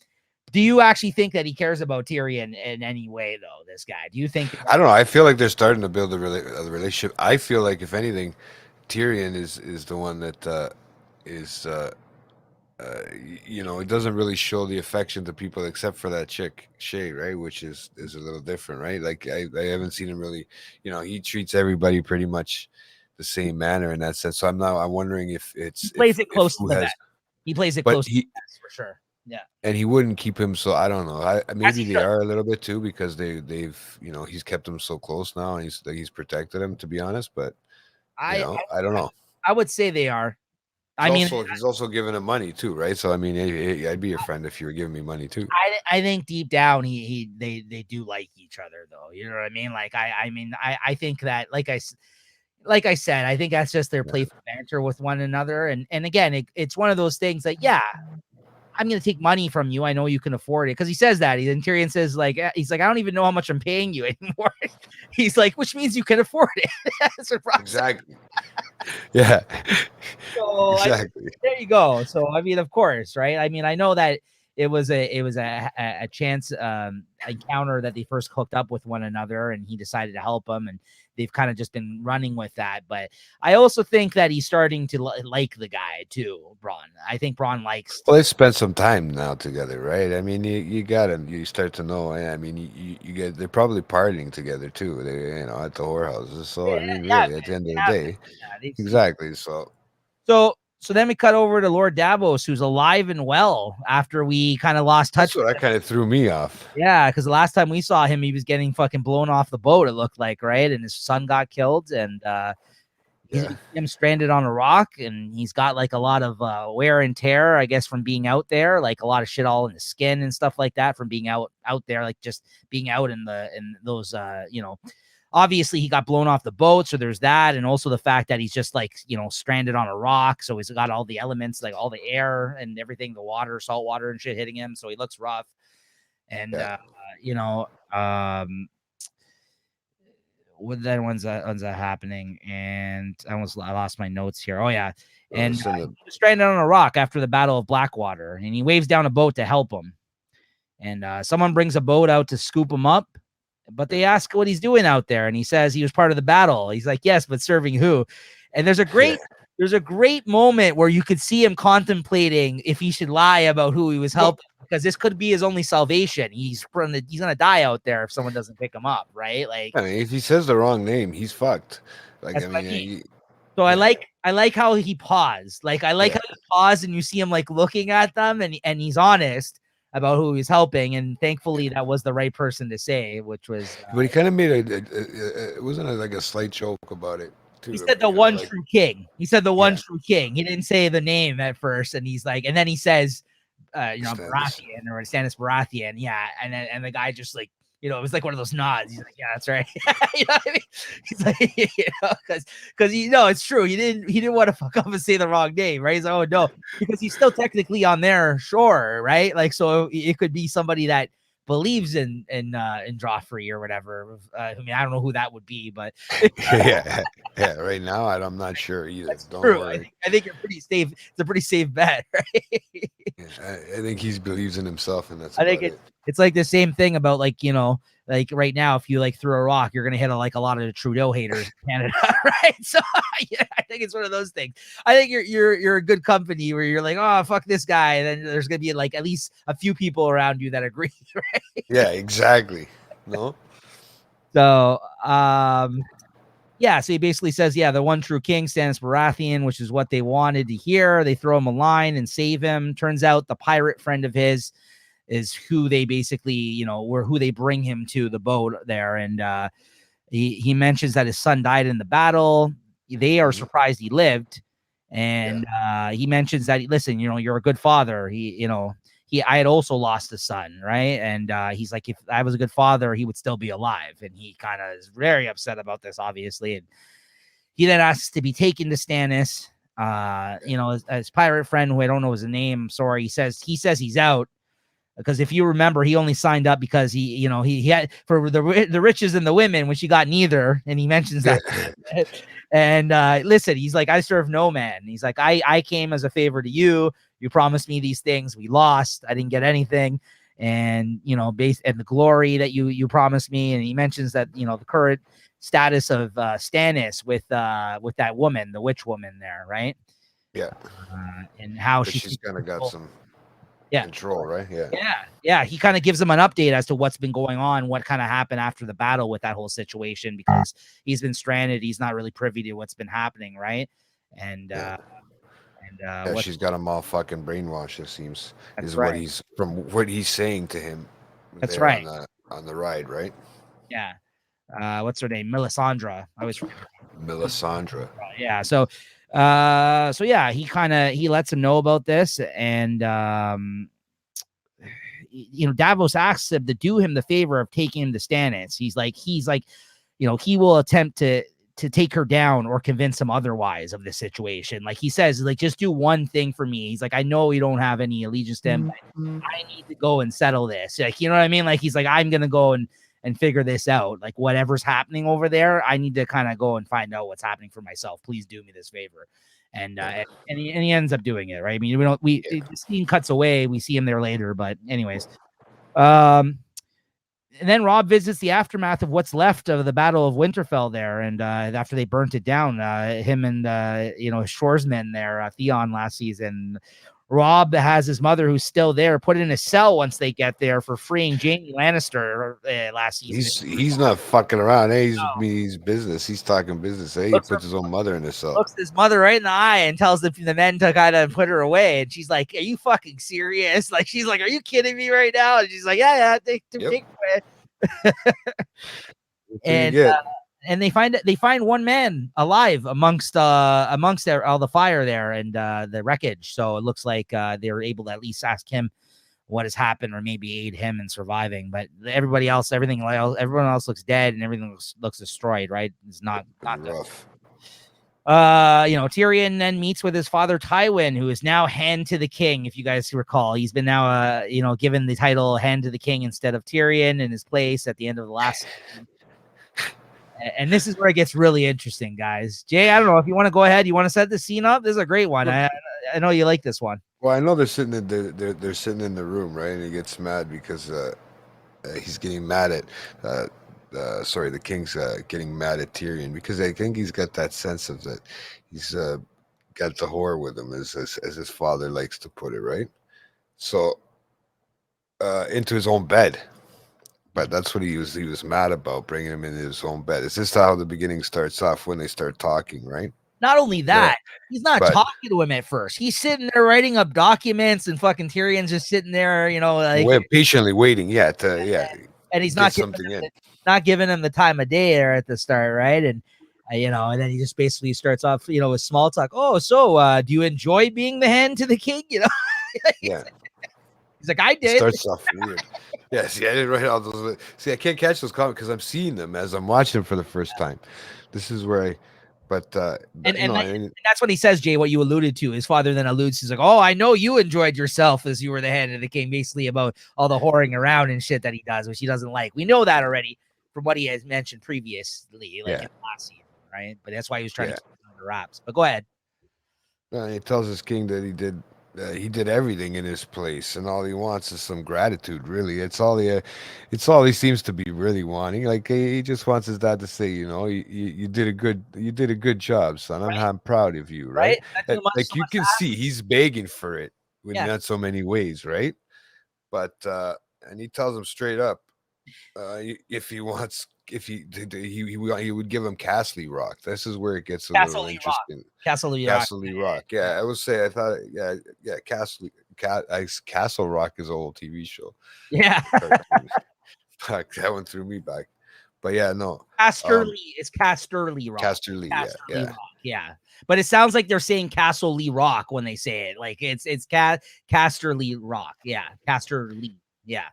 Do you actually think that he cares about Tyrion in any way, though? This guy, do you think? I don't know. I feel like they're starting to build a relationship. I feel like if anything, Tyrion is the one that is you know, it doesn't really show the affection to people except for that chick Shay, right? Which is a little different, right? Like I haven't seen him really, you know, he treats everybody pretty much the same manner in that sense. So I'm wondering if He it's plays it if close to who the has, vest. He plays it but close to he the vest for sure. Yeah, and he wouldn't keep him. So I don't know. as Maybe he they should. are a little bit too because they've you know he's kept him so close now and he's protected him to be honest. But you I know I don't know. I would say they are. I mean, He's also giving him money too, right? So I mean, I'd be your friend if you were giving me money too. I think deep down they do like each other though. You know what I mean? Like I think that like I said, I think that's just their Yeah. playful banter with one another. And again, it's one of those things that yeah, I'm gonna take money from you. I know you can afford it because he says that. And Tyrion says he's like I don't even know how much I'm paying you anymore. He's like, which means you can afford it. That's what Rob said. Exactly. Yeah. So Exactly. there you go. So I mean, of course, right? I mean, I know that it was a chance encounter that they first hooked up with one another, and he decided to help him, and they've kind of just been running with that. But I also think that he's starting to like the guy too, Braun. I think Braun likes. Well, they've spent some time now together, right? I mean, you got him. You start to know. I mean, you get. They're probably partying together too. They, you know, at the whorehouses. So I mean, Yeah, really, at the end of the yeah, day, they've exactly. So so then we cut over to Lord Davos, who's alive and well after we kind of lost touch that's with what that him. kind of threw me off. Yeah, because the last time we saw him, he was getting fucking blown off the boat, it looked like, right? And his son got killed, and Yeah. him stranded on a rock, and he's got like a lot of wear and tear, I guess, from being out there, like a lot of shit all in the skin and stuff like that from being out there, like just being out in those obviously he got blown off the boat, so there's that, and also the fact that he's just like stranded on a rock, so he's got all the elements, like all the air and everything, the water, salt water and shit hitting him, so he looks rough. And Yeah. you know when's that happening? And I lost my notes here. Oh yeah, and He he was stranded on a rock after the Battle of Blackwater, and he waves down a boat to help him. And someone brings a boat out to scoop him up, but they ask what he's doing out there, and he says he was part of the battle. He's like, yes, but serving who? And there's a great moment where you could see him contemplating if he should lie about who he was helping, because this could be his only salvation. He's gonna die out there if someone doesn't pick him up, right? Like, I mean, if he says the wrong name, he's fucked. Like, that's I what I mean, mean. So I like how he paused. Like, I like how he paused and you see him like looking at them, and he's honest about who he's helping, and thankfully that was the right person to say, which was. But he kind of made it wasn't like a slight joke about it too. He said the one true king. He said the one true king. He didn't say the name at first, and he's like, and then he says, Baratheon or Stannis Baratheon, yeah, and the guy just like, it was like one of those nods. He's like, yeah, that's right. You know what I mean? He's like, because it's true. He didn't want to fuck up and say the wrong name, right? He's like, oh no, because he's still technically on their shore, right? Like, so it could be somebody that believes in Joffrey or whatever. I mean, I don't know who that would be, but yeah. Right now, I'm not sure either. That's Don't true. worry. I think you're pretty safe. It's a pretty safe bet, right? I think he believes in himself, and that's. I think it's like the same thing about like right now, if you like throw a rock, you're gonna hit a lot of the Trudeau haters in Canada, right? So yeah, I think it's one of those things. I think you're a good company where you're like, oh fuck this guy, and then there's gonna be like at least a few people around you that agree, right? Yeah, exactly. No. So yeah, so he basically says, yeah, the one true king, Stannis Baratheon, which is what they wanted to hear. They throw him a line and save him. Turns out the pirate friend of his is who they basically, were who they bring him to the boat there. And he mentions that his son died in the battle. They are surprised he lived. And he mentions that, listen, you're a good father. I had also lost a son, right? And he's like, if I was a good father, he would still be alive. And he kind of is very upset about this, obviously. And he then asks to be taken to Stannis. His pirate friend, who I don't know his name, sorry, he says he's out. Because if you remember, he only signed up because he had for the riches and the women, which he got neither. And he mentions that. And listen, he's like, I serve no man. He's like, I came as a favor to you. You promised me these things. We lost. I didn't get anything. And, and the glory that you promised me. And he mentions that, the current status of Stannis with that woman, the witch woman there, right? Yeah. And how she's kind of got some control, right? Yeah. He kind of gives them an update as to what's been going on, what kind of happened after the battle with that whole situation, because he's been stranded. He's not really privy to what's been happening, right? And she's got him all fucking brainwashed, it seems. Is right. what he's saying to him. That's right. On the ride, right? Yeah. What's her name? Melisandre. I was Melisandre. Yeah. So yeah, he lets him know about this, and Davos asks him to do him the favor of taking him to Stannis. He's like, he will attempt to take her down or convince him otherwise of the situation. Like he says, like, just do one thing for me. He's like, I know you don't have any allegiance to him. But I need to go and settle this. Like, you know what I mean? Like, he's like, I'm going to go and figure this out. Like, whatever's happening over there, I need to kind of go and find out what's happening for myself. Please do me this favor. And he ends up doing it. Right. I mean, the scene cuts away. We see him there later, but anyways, and then Robb visits the aftermath of what's left of the Battle of Winterfell there. And after they burnt it down, him and, his shoresmen there, Theon last season, Robb has his mother, who's still there, put in a cell once they get there for freeing Jaime Lannister last season. He's not fucking around. Hey, he's business. He's talking business. Hey, he puts his own mother in the cell. Looks his mother right in the eye and tells the men to kind of put her away. And she's like, "Are you fucking serious?" Like, she's like, "Are you kidding me right now?" And she's like, "Yeah, take away." And they find one man alive amongst all the fire there and the wreckage. So it looks like they were able to at least ask him what has happened, or maybe aid him in surviving. But everyone else looks dead, and everything looks destroyed. Right? It's not rough. Tyrion then meets with his father Tywin, who is now Hand to the King. If you guys recall, he's been now given the title Hand to the King instead of Tyrion in his place at the end of the last season. And this is where it gets really interesting, guys. Jay, I don't know if you want to go ahead. You want to set the scene up? This is a great one. I know you like this one. Well, I know they're sitting in they're sitting in the room, right? And he gets mad because he's getting mad at sorry, the king's getting mad at Tyrion because I think he's got that sense of that he's got the whore with him, as his father likes to put it, right? So into his own bed. But that's what he was mad about, bringing him into his own bed. Is this how the beginning starts off when they start talking, right? Not only that, he's not but talking to him at first. He's sitting there writing up documents, and fucking Tyrion's just sitting there, like patiently waiting, and he's get something in. Not giving him the time of day there at the start, right? And and then he just basically starts off, with small talk. Oh, so do you enjoy being the hand to the king? Yeah. He's like, I did. It starts off weird. Yeah, see, I didn't write all those. See, I can't catch those comments because I'm seeing them as I'm watching them for the first time. This is where I. But and that's what he says, Jay. What you alluded to, his father then alludes. He's like, "Oh, I know you enjoyed yourself as you were the head of the king." Basically, about all the whoring around and shit that he does, which he doesn't like. We know that already from what he has mentioned previously, like in last season, right? But that's why he was trying to keep it under wraps. But go ahead. He tells his king that he did everything in his place, and all he wants is some gratitude. Really, it's all he seems to be really wanting. Like he just wants his dad to say, you did a good job, son. I'm proud of you, right? Like you can see he's begging for it in not so many ways, right? But and he tells him straight up, if he would give him Castle Rock. This is where it gets a little interesting. Castle Rock. Yeah, I would say I thought Castle Rock is an old TV show. Yeah. Fuck, that one threw me back. But yeah, no. Casterly. It's Casterly Rock. Casterly, yeah. Rock, yeah. But it sounds like they're saying Castle Lee Rock when they say it. Like it's Casterly Rock. Yeah. Casterly. Yeah.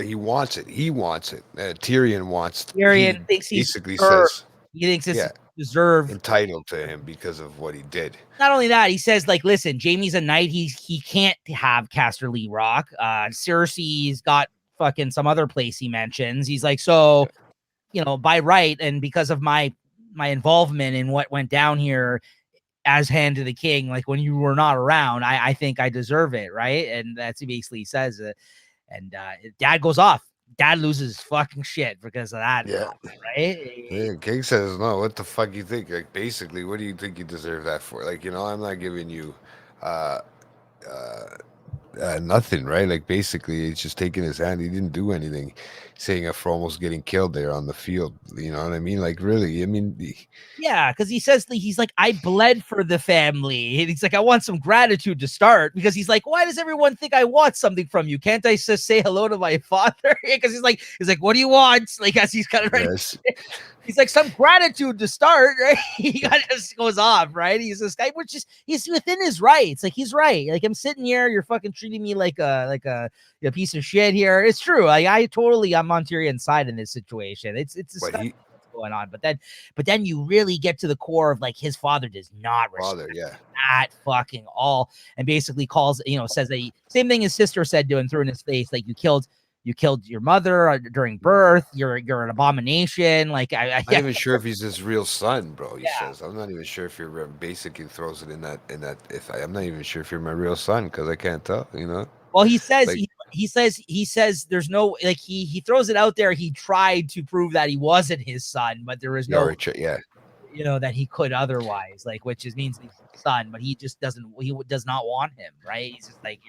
He wants it. Tyrion wants. Tyrion thinks he basically says he thinks it's deserved, entitled to him because of what he did. Not only that, he says, like, listen, Jaime's a knight. He can't have Casterly Rock. Cersei's got fucking some other place he mentions. He's like, so, by right and because of my involvement in what went down here as hand to the king, like when you were not around, I think I deserve it, right? And that's basically he says. And dad goes off. Dad loses fucking shit because of that. Yeah. Right? Yeah, King says, no, what the fuck you think? Like, basically, what do you think you deserve that for? Like, I'm not giving you nothing, right? Like, basically, he's just taking his hand. He didn't do anything, saying for almost getting killed there on the field. You know what I mean? Like, really? I mean, yeah, because he says he's like, I bled for the family, and he's like, I want some gratitude to start, because he's like, why does everyone think I want something from you? Can't I just say hello to my father? Because he's like, what do you want? Like, as he's kind of right. Yes. He's like, some gratitude to start, right? He kind of just goes off, right? He's this guy, which is he's within his rights. Like, he's right. Like, I'm sitting here, you're fucking treating me like a piece of shit here. It's true. Like, I'm on Tyrion's side in this situation. It's what's going on. But then you really get to the core of, like, his father does not respect that fucking all, and basically calls, says that same thing his sister said to him, threw in his face, like, you killed your mother during birth. You're an abomination. Like, I'm not even sure if he's his real son, bro. He says, I'm not even sure if you're basically throws it in that. I'm not even sure if you're my real son, because I can't tell. Well, he says, like, he says there's no, like, he throws it out there. He tried to prove that he wasn't his son, but there was no, that he could otherwise, like, which means he's his son, but he just does not want him, right? He's just like,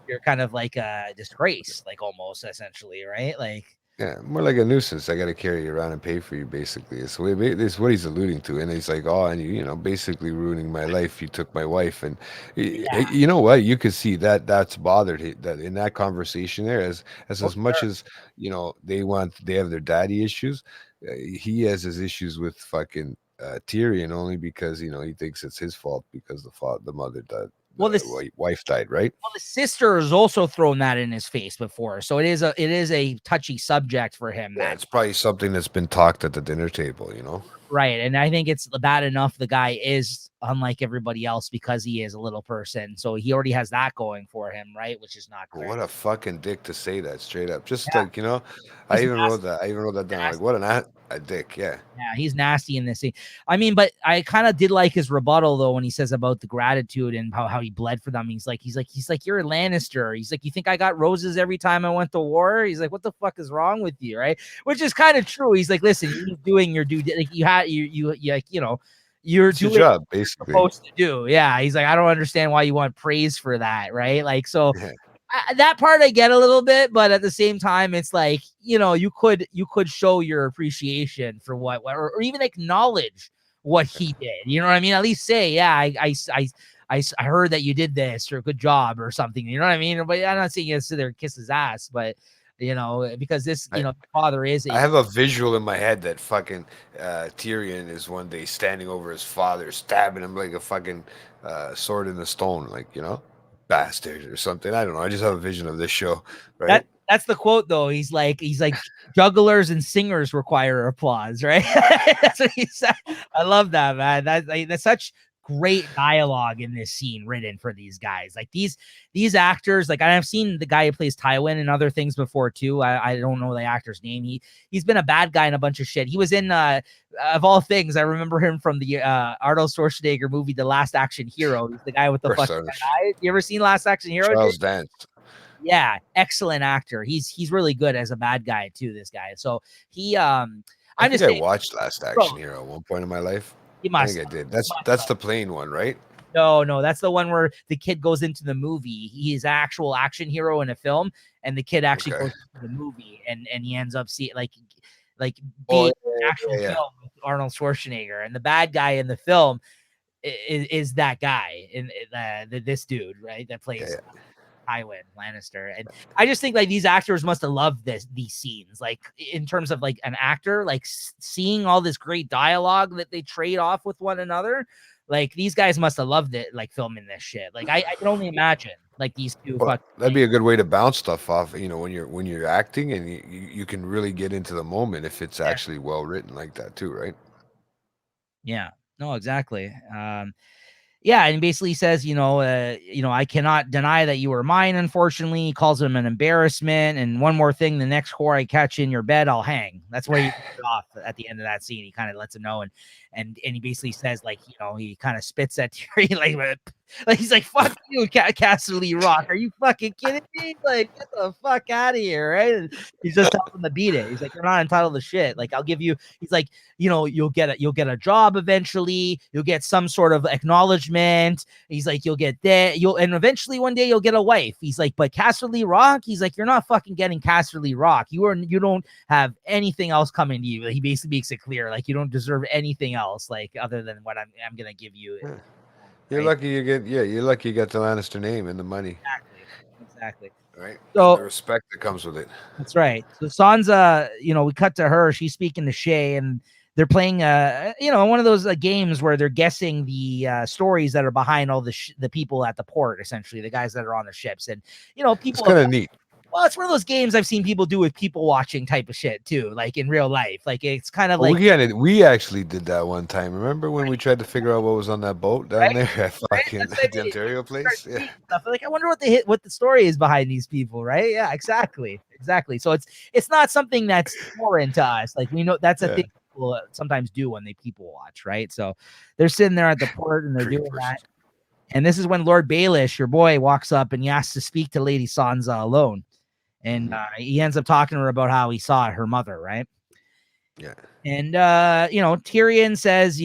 you're kind of like a disgrace, like, almost, essentially, right? Like, yeah, more like a nuisance. I got to carry you around and pay for you, basically. It's what he's alluding to. And he's like, oh, and you basically ruining my life. You took my wife. And you know what? You could see that's bothered that in that conversation there, as much as, they have their daddy issues. He has his issues with fucking Tyrion, only because, he thinks it's his fault because the mother died. Well, the wife died, right? Well, the sister has also thrown that in his face before, so it is a touchy subject for him. Yeah, it's probably something that's been talked at the dinner table, Right. And I think it's bad enough the guy is unlike everybody else because he is a little person. So he already has that going for him, right? Which is not great. What a fucking dick to say that straight up. Just Yeah. like, you know, He's I even wrote that down. Like, nasty. what a dick. Yeah. Yeah, he's nasty in this scene. I mean, but I kind of did like his rebuttal though when he says about the gratitude and how he bled for them. He's like, you're a Lannister. He's like, you think I got roses every time I went to war? He's like, what the fuck is wrong with you, right? Which is kind of true. He's like, listen, you're doing your due. Like you like, you know, you're It's your doing job, what you're basically. supposed to do. Yeah, he's like, I don't understand why you want praise for that, right? Like, so Yeah. that part I get a little bit, but at the same time, it's like, you know, you could show your appreciation for or even acknowledge what he did. You know what I mean? At least say, yeah, I heard that you did this, or good job, or something. You know what I mean? But I'm not saying you sit there and kiss his ass, but you know, because this, you I, know, father is I a have a visual in my head that fucking Tyrion is one day standing over his father, stabbing him like a fucking sword in the stone, like, you know, bastard or something. I don't know. I just have a vision of this show, right? that's the quote though. He's like jugglers and singers require applause, right? That's what he said. I love that, man. That's such great dialogue in this scene written for these guys. Like these actors, like I've seen the guy who plays Tywin and other things before too. I don't know the actor's name. He's been a bad guy in a bunch of shit. He was in of all things, I remember him from the Arnold Schwarzenegger movie, The Last Action Hero. He's the guy with the Of course, fucking eye. You ever seen Last Action Hero, Jake? Charles Dance. Yeah, excellent actor. He's really good as a bad guy too. This guy. So he I I'm think just I saying, watched Last bro, Action Hero at one point in my life. you I think must I have. did. You must That's have. the plane one, right? No, that's the one where the kid goes into the movie. He's an actual action hero in a film, and the kid actually Okay. goes into the movie, and he ends up like Oh, being yeah, an actual yeah, yeah. film with Arnold Schwarzenegger, and the bad guy in the film is that guy in this dude, right? That Yeah, plays yeah. Tywin Lannister. And I just think like these actors must have loved these scenes, like in terms of like an actor, like seeing all this great dialogue that they trade off with one another. Like these guys must have loved it, like filming this shit. Like I can only imagine like these two Well, fucking that'd be a good way to bounce stuff off, you know, when you're acting and you can really get into the moment if it's yeah. actually well written like that too, right? Yeah. No, exactly. Yeah, and basically says, I cannot deny that you were mine. Unfortunately, he calls him an embarrassment. And one more thing, the next whore I catch in your bed, I'll hang. That's where he gets it off at the end of that scene. He kind of lets him know, and he basically says, like, he kind of spits at Terry, like he's like, "Fuck you, Casterly Rock. Are you fucking kidding me? Like, get the fuck out of here, right?" And he's just telling him to beat it. He's like, "You're not entitled to shit. Like, I'll give you." He's like, you'll get a job eventually. You'll get some sort of acknowledgement. He's like, you'll get that. And eventually one day you'll get a wife. He's like, but Casterly Rock. He's like, you're not fucking getting Casterly Rock. You don't have anything else coming to you. He basically makes it clear, like you don't deserve anything else, like other than what I'm gonna give you. Yeah. Right? You're lucky you got the Lannister name and the money, Exactly. right? And the So respect that comes with it. that's right. So Sansa, we cut to her. She's speaking to Shay, and they're playing, one of those games where they're guessing the stories that are behind all the people at the port, essentially the guys that are on the ships, and It's people. kind of neat. Well, it's one of those games I've seen people do with people watching type of shit too, like in real life. Like it's kind of Well, like we actually did that one time. Remember when we tried to figure out what was on that boat down right, there at right. fucking That's what I the mean. Ontario Start place? Yeah. seeing stuff like I wonder what the story is behind these people, right? Yeah, exactly. So it's not something that's foreign to us. Like we know that's a Yeah. thing people sometimes do when they people watch, right? So they're sitting there at the port and they're doing Creepers. that. And this is when Lord Baelish, your boy, walks up and he asks to speak to Lady Sansa alone. And he ends up talking to her about how he saw her mother, right? Yeah. And Tyrion says,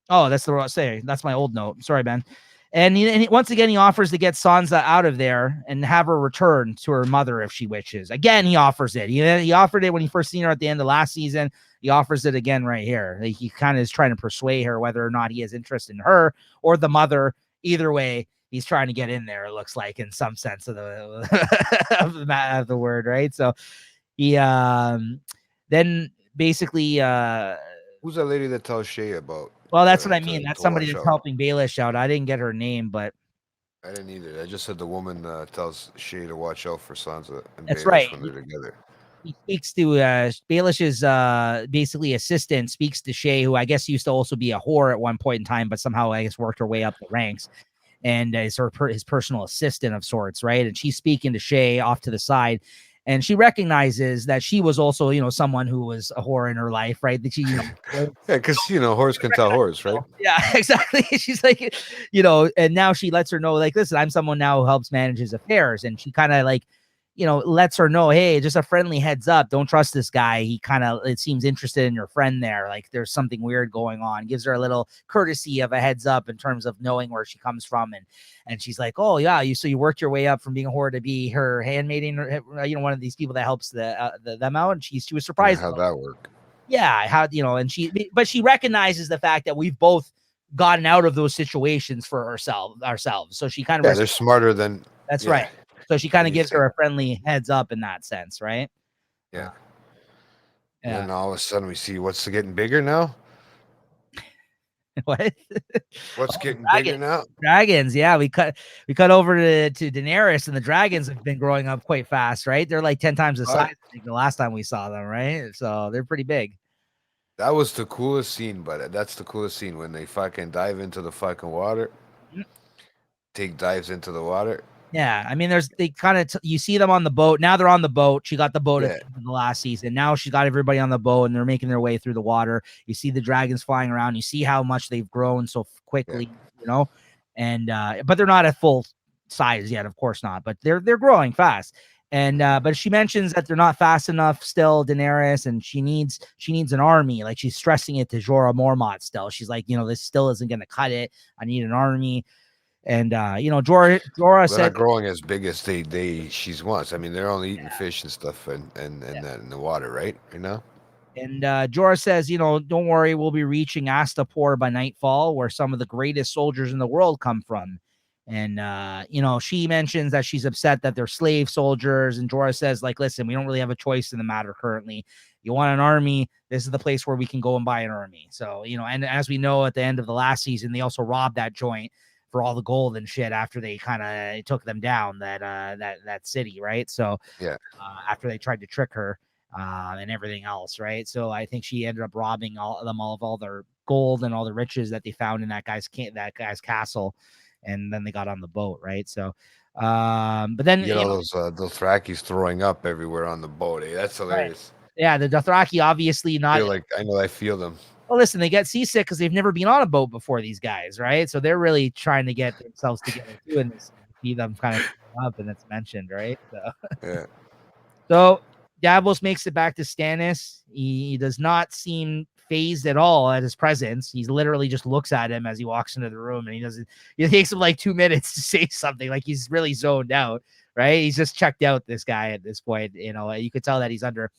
oh, that's the wrong say. That's my old note. Sorry, Ben. And once again, he offers to get Sansa out of there and have her return to her mother if she wishes. Again, he offers it. He offered it when he first seen her at the end of last season. He offers it again right here. Like, he kind of is trying to persuade her whether or not he has interest in her or the mother. Either way, he's trying to get in there. It looks like, in some sense of the of the word, right? So he then basically Who's that lady that tells Shay about well, that's what I mean. That's to somebody watch that's out? helping Baelish out. I didn't get her name, but I didn't either. I just said the woman tells Shay to watch out for Sansa and that's Baelish right. when they're together. he speaks to Baelish's basically assistant, speaks to Shay, who I guess used to also be a whore at one point in time, but somehow I guess worked her way up the ranks, and is his personal assistant of sorts, right? And she's speaking to Shay off to the side, and she recognizes that she was also, someone who was a whore in her life, right? That she, Yeah, because horse can tell horse, right? yeah, exactly. She's like, and now she lets her know, like, listen, I'm someone now who helps manage his affairs, and she kind of like, lets her know, hey, just a friendly heads up, don't trust this guy. He kind of, it seems interested in your friend there. Like there's something weird going on. Gives her a little courtesy of a heads up in terms of knowing where she comes from, and she's like, oh yeah, so you worked your way up from being a whore to be her handmaiden, or, one of these people that helps them out, and she was surprised. How'd that work? Yeah, and but she recognizes the fact that we've both gotten out of those situations for ourselves. So she kind of, they're smarter than. That's right. So she kind of gives her a friendly heads up in that sense, right? Yeah. Yeah. And then all of a sudden we see what's getting bigger now. What? What's getting bigger now? Dragons. Yeah, we cut over to Daenerys, and the dragons have been growing up quite fast, right? They're like 10 times the size, I think, the last time we saw them, right? So they're pretty big. That was the coolest scene, but that's the coolest scene when they fucking dive into the fucking water. Take dives into the water. Yeah, I mean, they kind of you see them on the boat. Now they're on the boat. She got the boat at the end of the last season. Now she's got everybody on the boat, and they're making their way through the water. You see the dragons flying around. You see how much they've grown so quickly, and but they're not at full size yet, of course not. But they're growing fast. And but she mentions that they're not fast enough still, Daenerys, and she needs an army. Like she's stressing it to Jorah Mormont still. She's like, this still isn't going to cut it. I need an army. And Jorah said they're not growing as big as she wants. I mean, they're only eating fish and stuff and that in the water, right? And Jorah says, don't worry, we'll be reaching Astapor by nightfall, where some of the greatest soldiers in the world come from. And she mentions that she's upset that they're slave soldiers, and Jorah says, like, listen, we don't really have a choice in the matter currently. You want an army, this is the place where we can go and buy an army. So, and as we know, at the end of the last season, they also robbed that joint for all the gold and shit after they kind of took them down, that city, right? So yeah, after they tried to trick her and everything else, right? So I think she ended up robbing all of all their gold and all the riches that they found in that guy's castle, and then they got on the boat, right? So but then those Dothrakis throwing up everywhere on the boat. That's hilarious. Right. Yeah, the Dothraki obviously not. I feel them. Well, listen, they get seasick because they've never been on a boat before, these guys, right? So they're really trying to get themselves together too, and see them kind of up, and it's mentioned, right? So, yeah. So Davos makes it back to Stannis. He does not seem phased at all at his presence. He literally just looks at him as he walks into the room, and he doesn't. It takes him like 2 minutes to say something. Like he's really zoned out, right? He's just checked out, this guy at this point. You could tell that he's under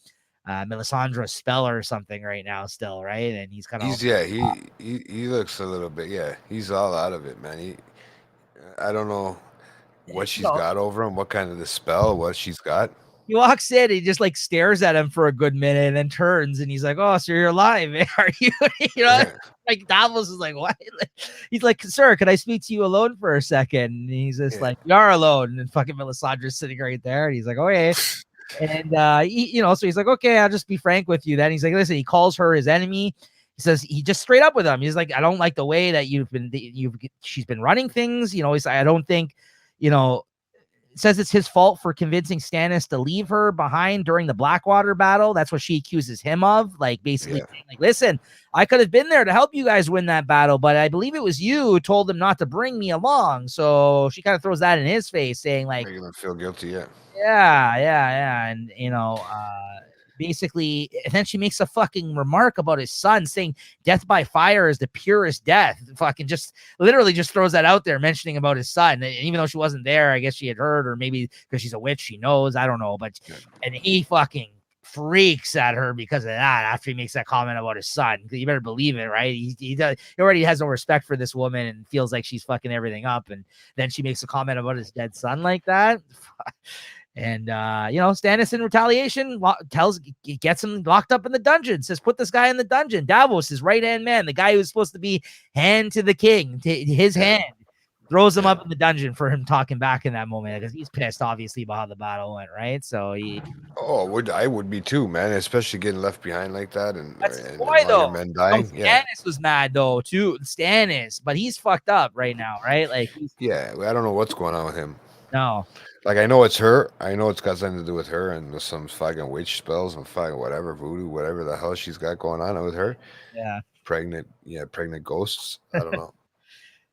Melisandre's spell or something right now still, right? And he's kind of he looks a little bit, he's all out of it, man. I don't know what she's got over him, what kind of the spell, what she's got. He walks in, he just like stares at him for a good minute and then turns, and he's like, oh, so you're alive, man. Are you like Davos is like, what? He's like, sir, could I speak to you alone for a second? And he's just like, you are alone. And fucking Melisandre's sitting right there, and he's like, oh yeah. And so he's like, okay, I'll just be frank with you. Then he's like, listen, he calls her his enemy. He says, he just straight up with him. He's like, I don't like the way that she's been running things. He's like, I don't think, says it's his fault for convincing Stannis to leave her behind during the Blackwater battle. That's what she accuses him of. Like basically saying, like, listen, I could have been there to help you guys win that battle, but I believe it was you who told them not to bring me along. So she kind of throws that in his face, saying like, you're gonna feel guilty, yeah. And basically, and then she makes a fucking remark about his son, saying death by fire is the purest death. Fucking just literally just throws that out there, mentioning about his son. And even though she wasn't there, I guess she had heard, or maybe because she's a witch, she knows. I don't know. But and he fucking freaks at her because of that after he makes that comment about his son. You better believe it, right? He already has no respect for this woman and feels like she's fucking everything up. And then she makes a comment about his dead son like that. And Stannis in retaliation gets him locked up in the dungeon, says, put this guy in the dungeon. Davos, his right-hand man, the guy who's supposed to be hand to the king, his hand, throws him Yeah. up in the dungeon for him talking back in that moment because he's pissed, obviously, about how the battle went, right? So Oh, I would be too, man. Especially getting left behind like that, and that's his boy, and all your though. men No, dying. Yeah, Stannis was mad though too. Stannis, but he's fucked up right now, right? Like he's yeah. I don't know what's going on with him. no, Like I know it's her. I know it's got something to do with her and with some fucking witch spells and fucking whatever voodoo, whatever the hell she's got going on with her. yeah. Pregnant, yeah, pregnant ghosts. I don't know.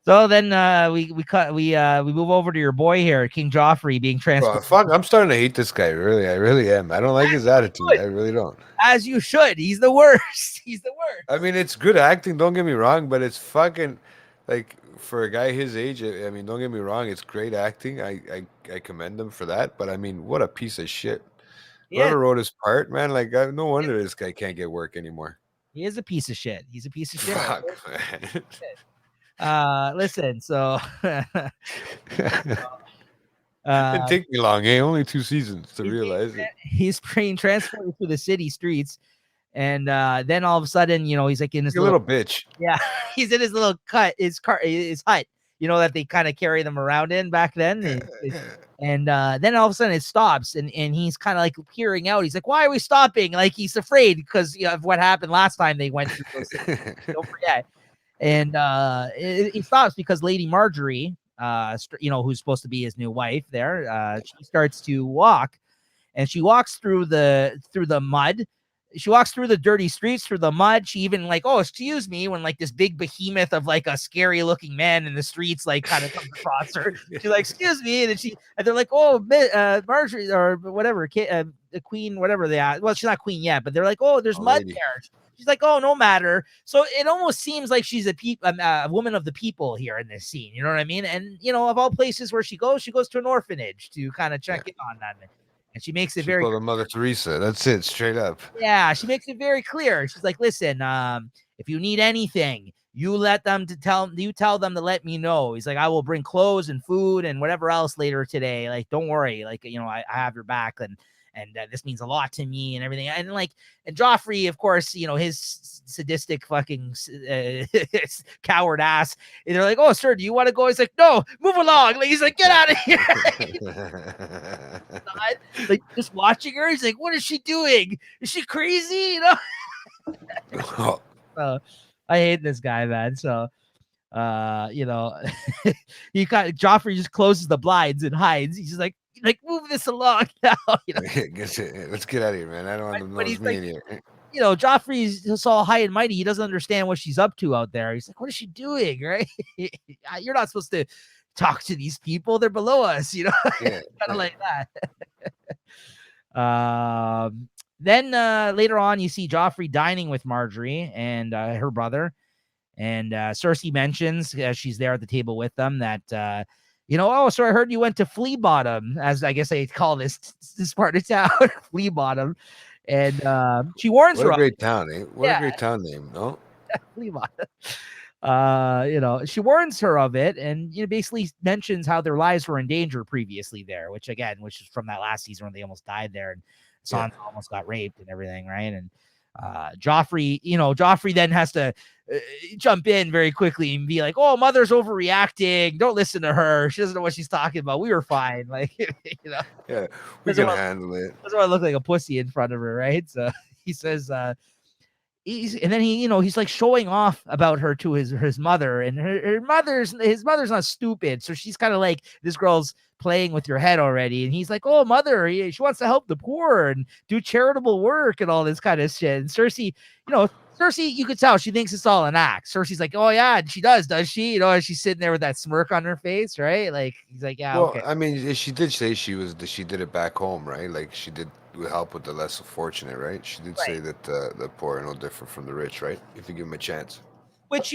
So then we move over to your boy here, King Joffrey, being Bro, transferred. fuck, I'm starting to hate this guy. Really, I really am. I don't like his attitude. I really don't. As you should. He's the worst. He's the I worst. mean, it's good acting. Don't get me wrong, but it's fucking like for a guy his age. I mean, don't get me wrong. It's great acting. I commend him for that. But I mean, what a piece of shit. Yeah, Whoever wrote his part, man. Like, no wonder this guy can't get work anymore. he is a piece of shit. He's a piece of shit. Fuck, man. Listen. So, Didn't uh, take me long, eh? Only 2 seasons to realize it. he's being transported through the city streets, and then all of a sudden, he's like in his You little little bitch. yeah, he's in his little his hut, that they kind of carry them around in back then. And then all of a sudden it stops, and he's kind of like peering out. He's like, "Why are we stopping?" Like he's afraid because of what happened last time they went through those cities. Don't forget. And he stops because Lady Marjorie, who's supposed to be his new wife, she starts to walk, and she walks through the mud. She walks through the dirty streets, through the mud. She even like, oh, excuse me, when like this big behemoth of like a scary looking man in the streets like kind of comes across her. She's like, excuse me, and they're like, oh, Marjorie or whatever, the queen, whatever they are. Well, she's not queen yet, but they're like, oh, there's Oh, mud lady. there. She's like, oh, no matter. So it almost seems like she's a woman of the people here in this scene. You know what I mean? And of all places where she goes to an orphanage to kind of check in on them. And she makes it She very called her Mother Teresa. That's it, straight up. yeah, she makes it very clear. She's like, listen, if you need anything, you tell them to let me know. He's like, I will bring clothes and food and whatever else later today. Like, don't worry. Like, I have your back, and this means a lot to me and everything. And Joffrey, of course, his sadistic fucking coward ass. And they're like, oh, sir, do you want to go? He's like, no, move along. Like, he's like, get out of here. Like, just watching her, he's like, what is she doing? Is she crazy? I hate this guy, man. So Joffrey just closes the blinds and hides. He's just like move this along now. Let's get out of here, man. I don't want to But know he's me like, in here. Joffrey's just all high and mighty. He doesn't understand what she's up to out there. He's like, what is she doing? Right? You're not supposed to talk to these people. They're below us, Yeah, kind of like that. Then later on, you see Joffrey dining with Marjorie and her brother. And Cersei mentions, as she's there at the table with them, that, oh, so I heard you went to Flea Bottom, as I guess they call this part of town, Flea Bottom. And she warns what her a of great it. town, eh? What a Yeah, great town name, no? Flea Bottom. She warns her of it, and basically mentions how their lives were in danger previously there, which is from that last season when they almost died there, and Yeah. Sansa almost got raped and everything, right? And Joffrey then has to jump in very quickly and be like, "Oh, mother's overreacting. Don't listen to her. She doesn't know what she's talking about. We were fine." Like, Yeah, we doesn't can want handle it. to look like a pussy in front of her, right? So he says, and then he's like showing off about her to his mother, and his mother's not stupid, so she's kind of like, this girl's playing with your head already. And he's like, oh, mother, she wants to help the poor and do charitable work and all this kind of shit. And Cersei, you could tell she thinks it's all an act. Cersei's like, oh yeah, she does she? And she's sitting there with that smirk on her face, right? Like, he's like, yeah, Well, okay. I mean, she did say she did it back home, right? Like she did help with the less fortunate, right? She did say Right. that the poor are no different from the rich, right? If you give them a chance. Which,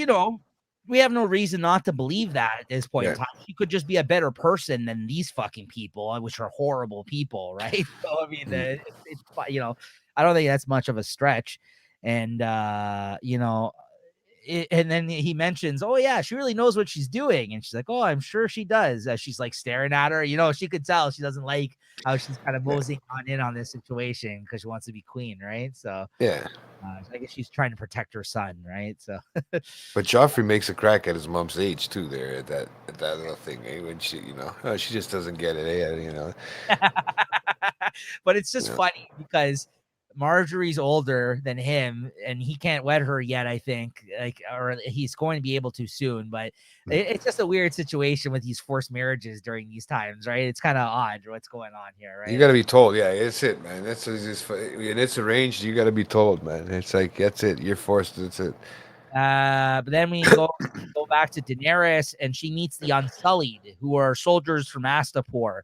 we have no reason not to believe that at this point in Yeah. time. She could just be a better person than these fucking people, which are horrible people, right? So, I mean, Mm. I don't think that's much of a stretch. And, and then he mentions, oh yeah, she really knows what she's doing, and she's like, oh, I'm sure she does. As she's like staring at her, she could tell she doesn't like how she's kind of Yeah. moseying on in on this situation because she wants to be queen, right? So Yeah. I guess she's trying to protect her son, right? So But Joffrey makes a crack at his mom's age too. There at that little thing, when she, she just doesn't get it. but it's just You know. funny because Marjorie's older than him and he can't wed her yet, I think, or he's going to be able to soon, but it's just a weird situation with these forced marriages during these times, right? It's kind of odd what's going on here, You right? got to be told. Yeah, it's it, man. That's just and it's arranged. You got to be told, man. It's like that's it. You're forced. That's it. But then we go back to Daenerys and she meets the Unsullied, who are soldiers from Astapor.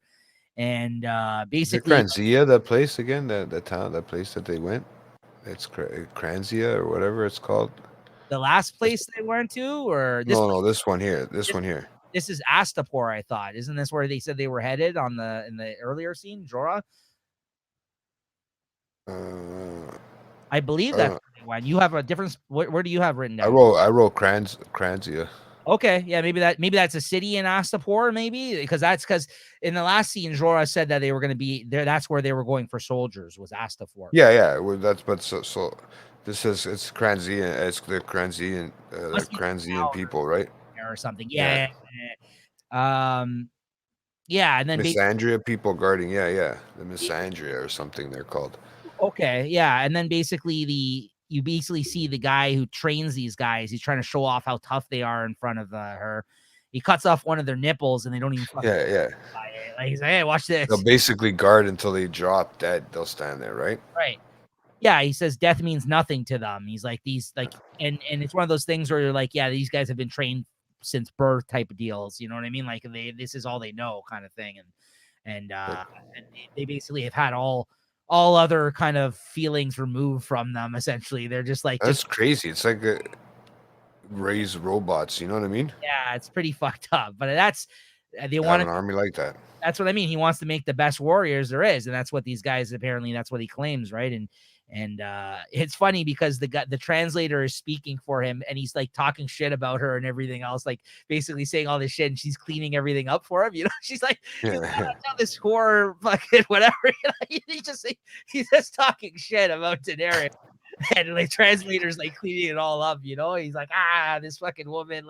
And Is it basically Kranzia, that place again? That town, that place that they went? It's Kranzia or whatever it's called. the last place they went to, or this No, this one here. This this one here. this is Astapor, I thought. Isn't this where they said they were headed in the earlier scene, Jorah? Uh, I believe that's uh, where they went. You have a different. Where do you have written I down? wrote Kranzia. Okay, yeah, maybe that's a city in Astapor, maybe because in the last scene, Jorah said that they were going to be there. That's where they were going for soldiers, was Astapor. Yeah. Well, that's but so this is it's Kranzia. It's the Must be like a Kranzian town people, right? or something. Yeah. Yeah, yeah, and then Misandria people guarding. Yeah. The Misandria or something they're called. okay, yeah, and then basically you basically see the guy who trains these guys. He's trying to show off how tough they are in front of her. He cuts off one of their nipples, and they don't even fucking Yeah. by it. Like he's like, "Hey, watch They'll this." basically guard until they drop dead. They'll stand there, right? Right? Yeah, he says death means nothing to them. He's like these and it's one of those things where you're like, yeah, these guys have been trained since birth type of deals. You know what I mean? Like this is all they know kind of thing, and they basically have had all other kind of feelings removed from them. Essentially, they're just like That's crazy. It's like raise robots. You know what I mean? yeah, it's pretty fucked up. But that's they Have want an to. army like that. That's what I mean. He wants to make the best warriors there is, and that's what these guys apparently. That's what he claims, right? And it's funny because the translator is speaking for him, and he's like talking shit about her and everything else, like basically saying all this shit, and she's cleaning everything up for him. She's like, tell this whore fucking whatever. He's just talking shit about Daenerys. And like translators like cleaning it all up, He's like, this fucking woman,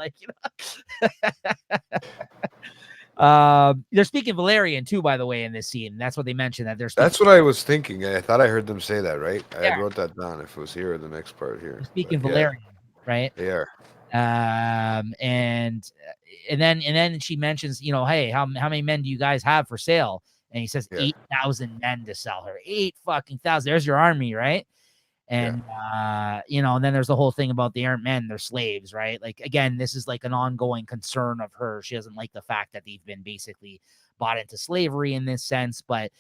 they're speaking Valerian too, by the way, in this scene. That's what they mentioned that they're speaking. That's what I was thinking. I thought I heard them say that, right? Yeah. I wrote that down if it was here or the next part here. They're speaking Valerian, right? They are. And then she mentions, hey, how many men do you guys have for sale? And he says 8,000 men to sell her. 8 fucking thousand. There's your army, right? And and then there's the whole thing about they aren't men, they're slaves, right? Like again, this is like an ongoing concern of her. She doesn't like the fact that they've been basically bought into slavery in this sense, but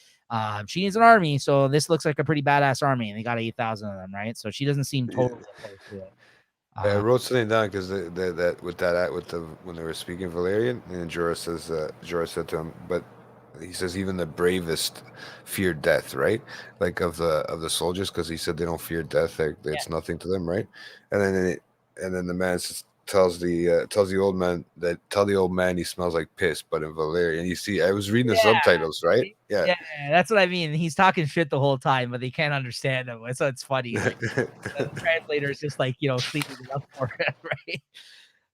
she needs an army, so this looks like a pretty badass army, and they got 8,000 of them, right? So she doesn't seem totally opposed to it. I wrote something down because when they were speaking Valerian, and Jorah said to him, but he says even the bravest fear death, right? Like of the soldiers, because he said they don't fear death; it's nothing to them, right? And then the man tells the old man he smells like piss, but in Valerian, you see, I was reading the subtitles, right? Yeah, that's what I mean. He's talking shit the whole time, but they can't understand him. So it's funny. Like, the translator is just like cleaning it up for him,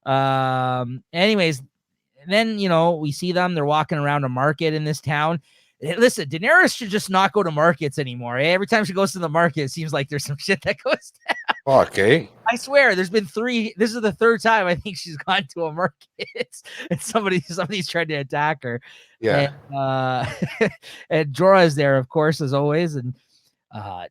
right? Anyways. And then, we see them. They're walking around a market in this town. Listen, Daenerys should just not go to markets anymore. Every time she goes to the market, it seems like there's some shit that goes down. Okay. I swear, there's been 3. This is the 3rd time I think she's gone to a market and somebody's trying to attack her. Yeah. And Jorah is there, of course, as always. And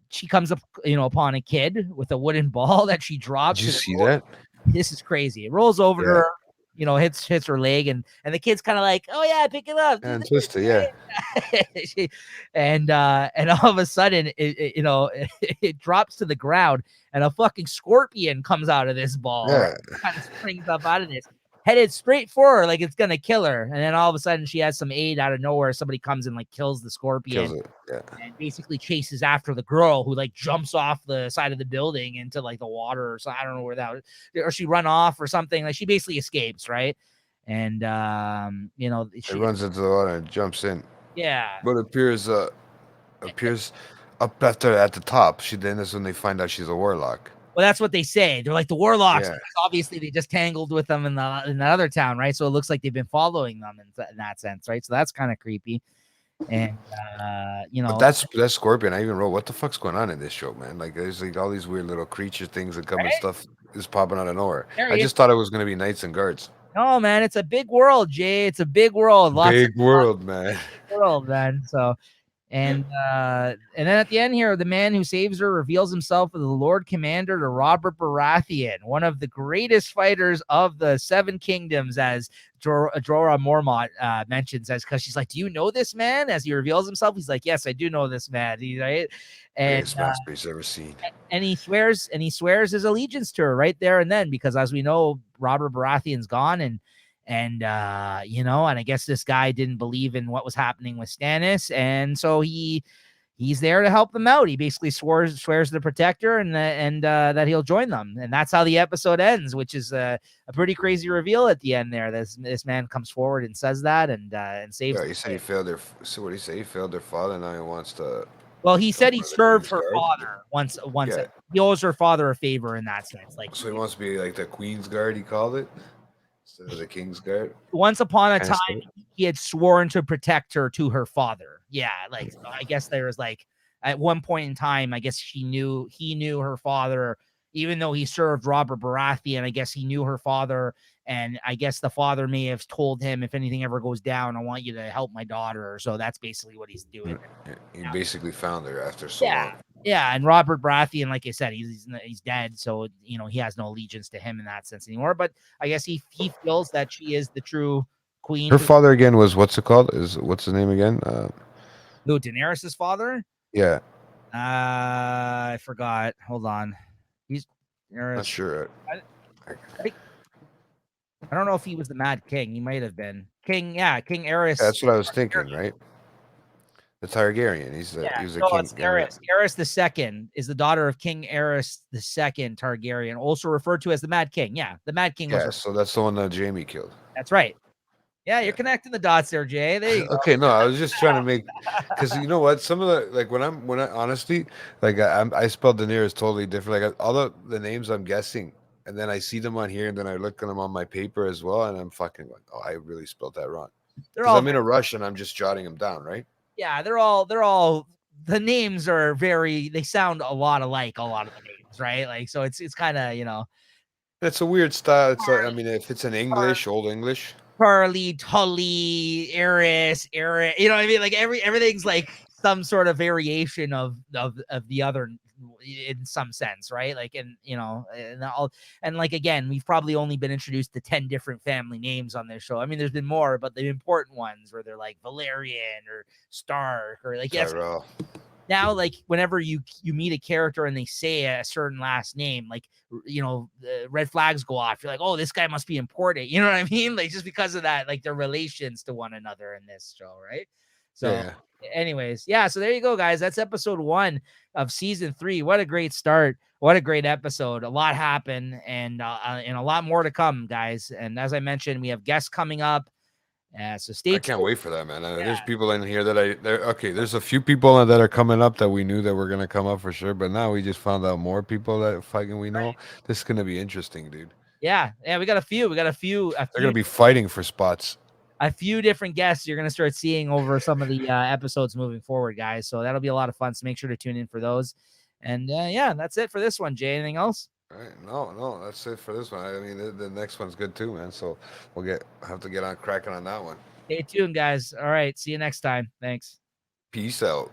she comes up, upon a kid with a wooden ball that she drops. Did you see that? This is crazy. It rolls over to her. Hits her leg, and the kid's kind of like, oh yeah, pick it up, and twist it, and all of a sudden, it drops to the ground, and a fucking scorpion comes out of this ball. Yeah, right? Kind of springs up out of this, headed straight for her like it's gonna kill her. And then all of a sudden she has some aid out of nowhere. Somebody comes and like kills the scorpion. Kills it. Yeah. And basically chases after the girl who like jumps off the side of the building into like the water or so. I don't know where that was, or she run off or something. Like she basically escapes, right? And you know, It runs into the water and jumps in. yeah. But appears up after at the top. Then is when they find out she's a warlock. Well, that's what they say. They're like the warlocks. Yeah. Obviously, they just tangled with them in the other town, right? So it looks like they've been following them in that sense, right? So that's kind of creepy. And you know, But that's Scorpion. I even wrote, what the fuck's going on in this show, man? Like there's like all these weird little creature things that come and right? stuff is popping out of nowhere. There I he is. just thought it was gonna be knights and guards. No, man, it's a big world, Jay. It's a big world. Big world, man. Big world, man. So, and then at the end here, the man who saves her reveals himself as the Lord Commander to Robert Baratheon, one of the greatest fighters of the Seven Kingdoms, as Jorah Mormont mentions, as because she's like, "Do you know this man?" As he reveals himself, he's like, "Yes, I do know this man." He's right, and Biggest master he's ever seen. and he swears his allegiance to her right there and then, because as we know, Robert Baratheon's gone, and you know, and I guess this guy didn't believe in what was happening with Stannis, and so he's there to help them out. He basically swears to protect her, and that he'll join them, and that's how the episode ends, which is a pretty crazy reveal at the end there. This man comes forward and says that, and saves. Yeah, he said he failed their. So what did he say? He failed their father. Now he wants to. Well, he said he served her Guard. father once. Yeah. He owes her father a favor in that sense. Like, so he wants to be like the Queen's Guard. He called it instead of the King's Guard. Once upon a time, he had sworn to protect her to her father. Yeah, like so I guess there was like at one point in time, I guess he knew her father, even though he served Robert Baratheon. I guess he knew her father, and I guess the father may have told him, if anything ever goes down, I want you to help my daughter. So that's basically what he's doing. He basically found her after so long. Yeah, and Robert Baratheon, like I said, he's dead, so you know he has no allegiance to him in that sense anymore. But I guess he feels that she is the true queen. Her father again was what's it called? What's his name again? Who, Daenerys's father? Yeah. I forgot. Hold on. He's Not sure. I don't know if he was the Mad King. He might have been King. Yeah, King Aerys. That's what I was thinking, right? The Targaryen. He was a king. It's Aerys. Aerys the Second is the daughter of King Aerys the Second Targaryen, also referred to as the Mad King. Yeah, the Mad King. Yeah, so that's the one that Jaime killed. That's right. Yeah, you're connecting the dots there, Jay. There you go. Okay, no, I was just trying to make, because you know what, some of the like when I honestly like I spelled Daenerys totally different. Like all the names I'm guessing, and then I see them on here, and then I look at them on my paper as well, and I'm fucking like, oh, I really spelled that wrong. Because I'm in a rush and I'm just jotting them down, right? Yeah, they're all the names are they sound a lot alike, a lot of the names, right? Like so it's kind of, you know, it's a weird style. It's like, I mean, if it's in English, Old English, Charlie, Tully, Eris, Eric, you know what I mean? Like everything's like some sort of variation of the other in some sense, right? Like, and you know, and like again, we've probably only been introduced to 10 different family names on this show. I mean, there's been more, but the important ones where they're like Valerian or Stark or like Tyrell. Now, like whenever you meet a character and they say a certain last name, like, you know, red flags go off. You're like, oh, this guy must be important. You know what I mean? Like just because of that, like their relations to one another in this show, right? So. Yeah. Anyways, yeah, so there you go, guys. That's episode 1 of season 3. What a great start. What a great episode. A lot happened, and a lot more to come, guys. And as I mentioned, we have guests coming up. So stay tuned. I can't wait for that, man. There's people in here that there's a few people that are coming up that we knew that were going to come up for sure, but now we just found out more people that fucking we know. Right. This is going to be interesting, dude. Yeah, we got a few. They're going to be fighting for spots. A few different guests you're going to start seeing over some of the episodes moving forward, guys. So that'll be a lot of fun. So make sure to tune in for those. And yeah, that's it for this one. Jay, anything else? All right. No, that's it for this one. I mean, the next one's good too, man. So we'll have to get on cracking on that one. Stay tuned, guys. All right. See you next time. Thanks. Peace out.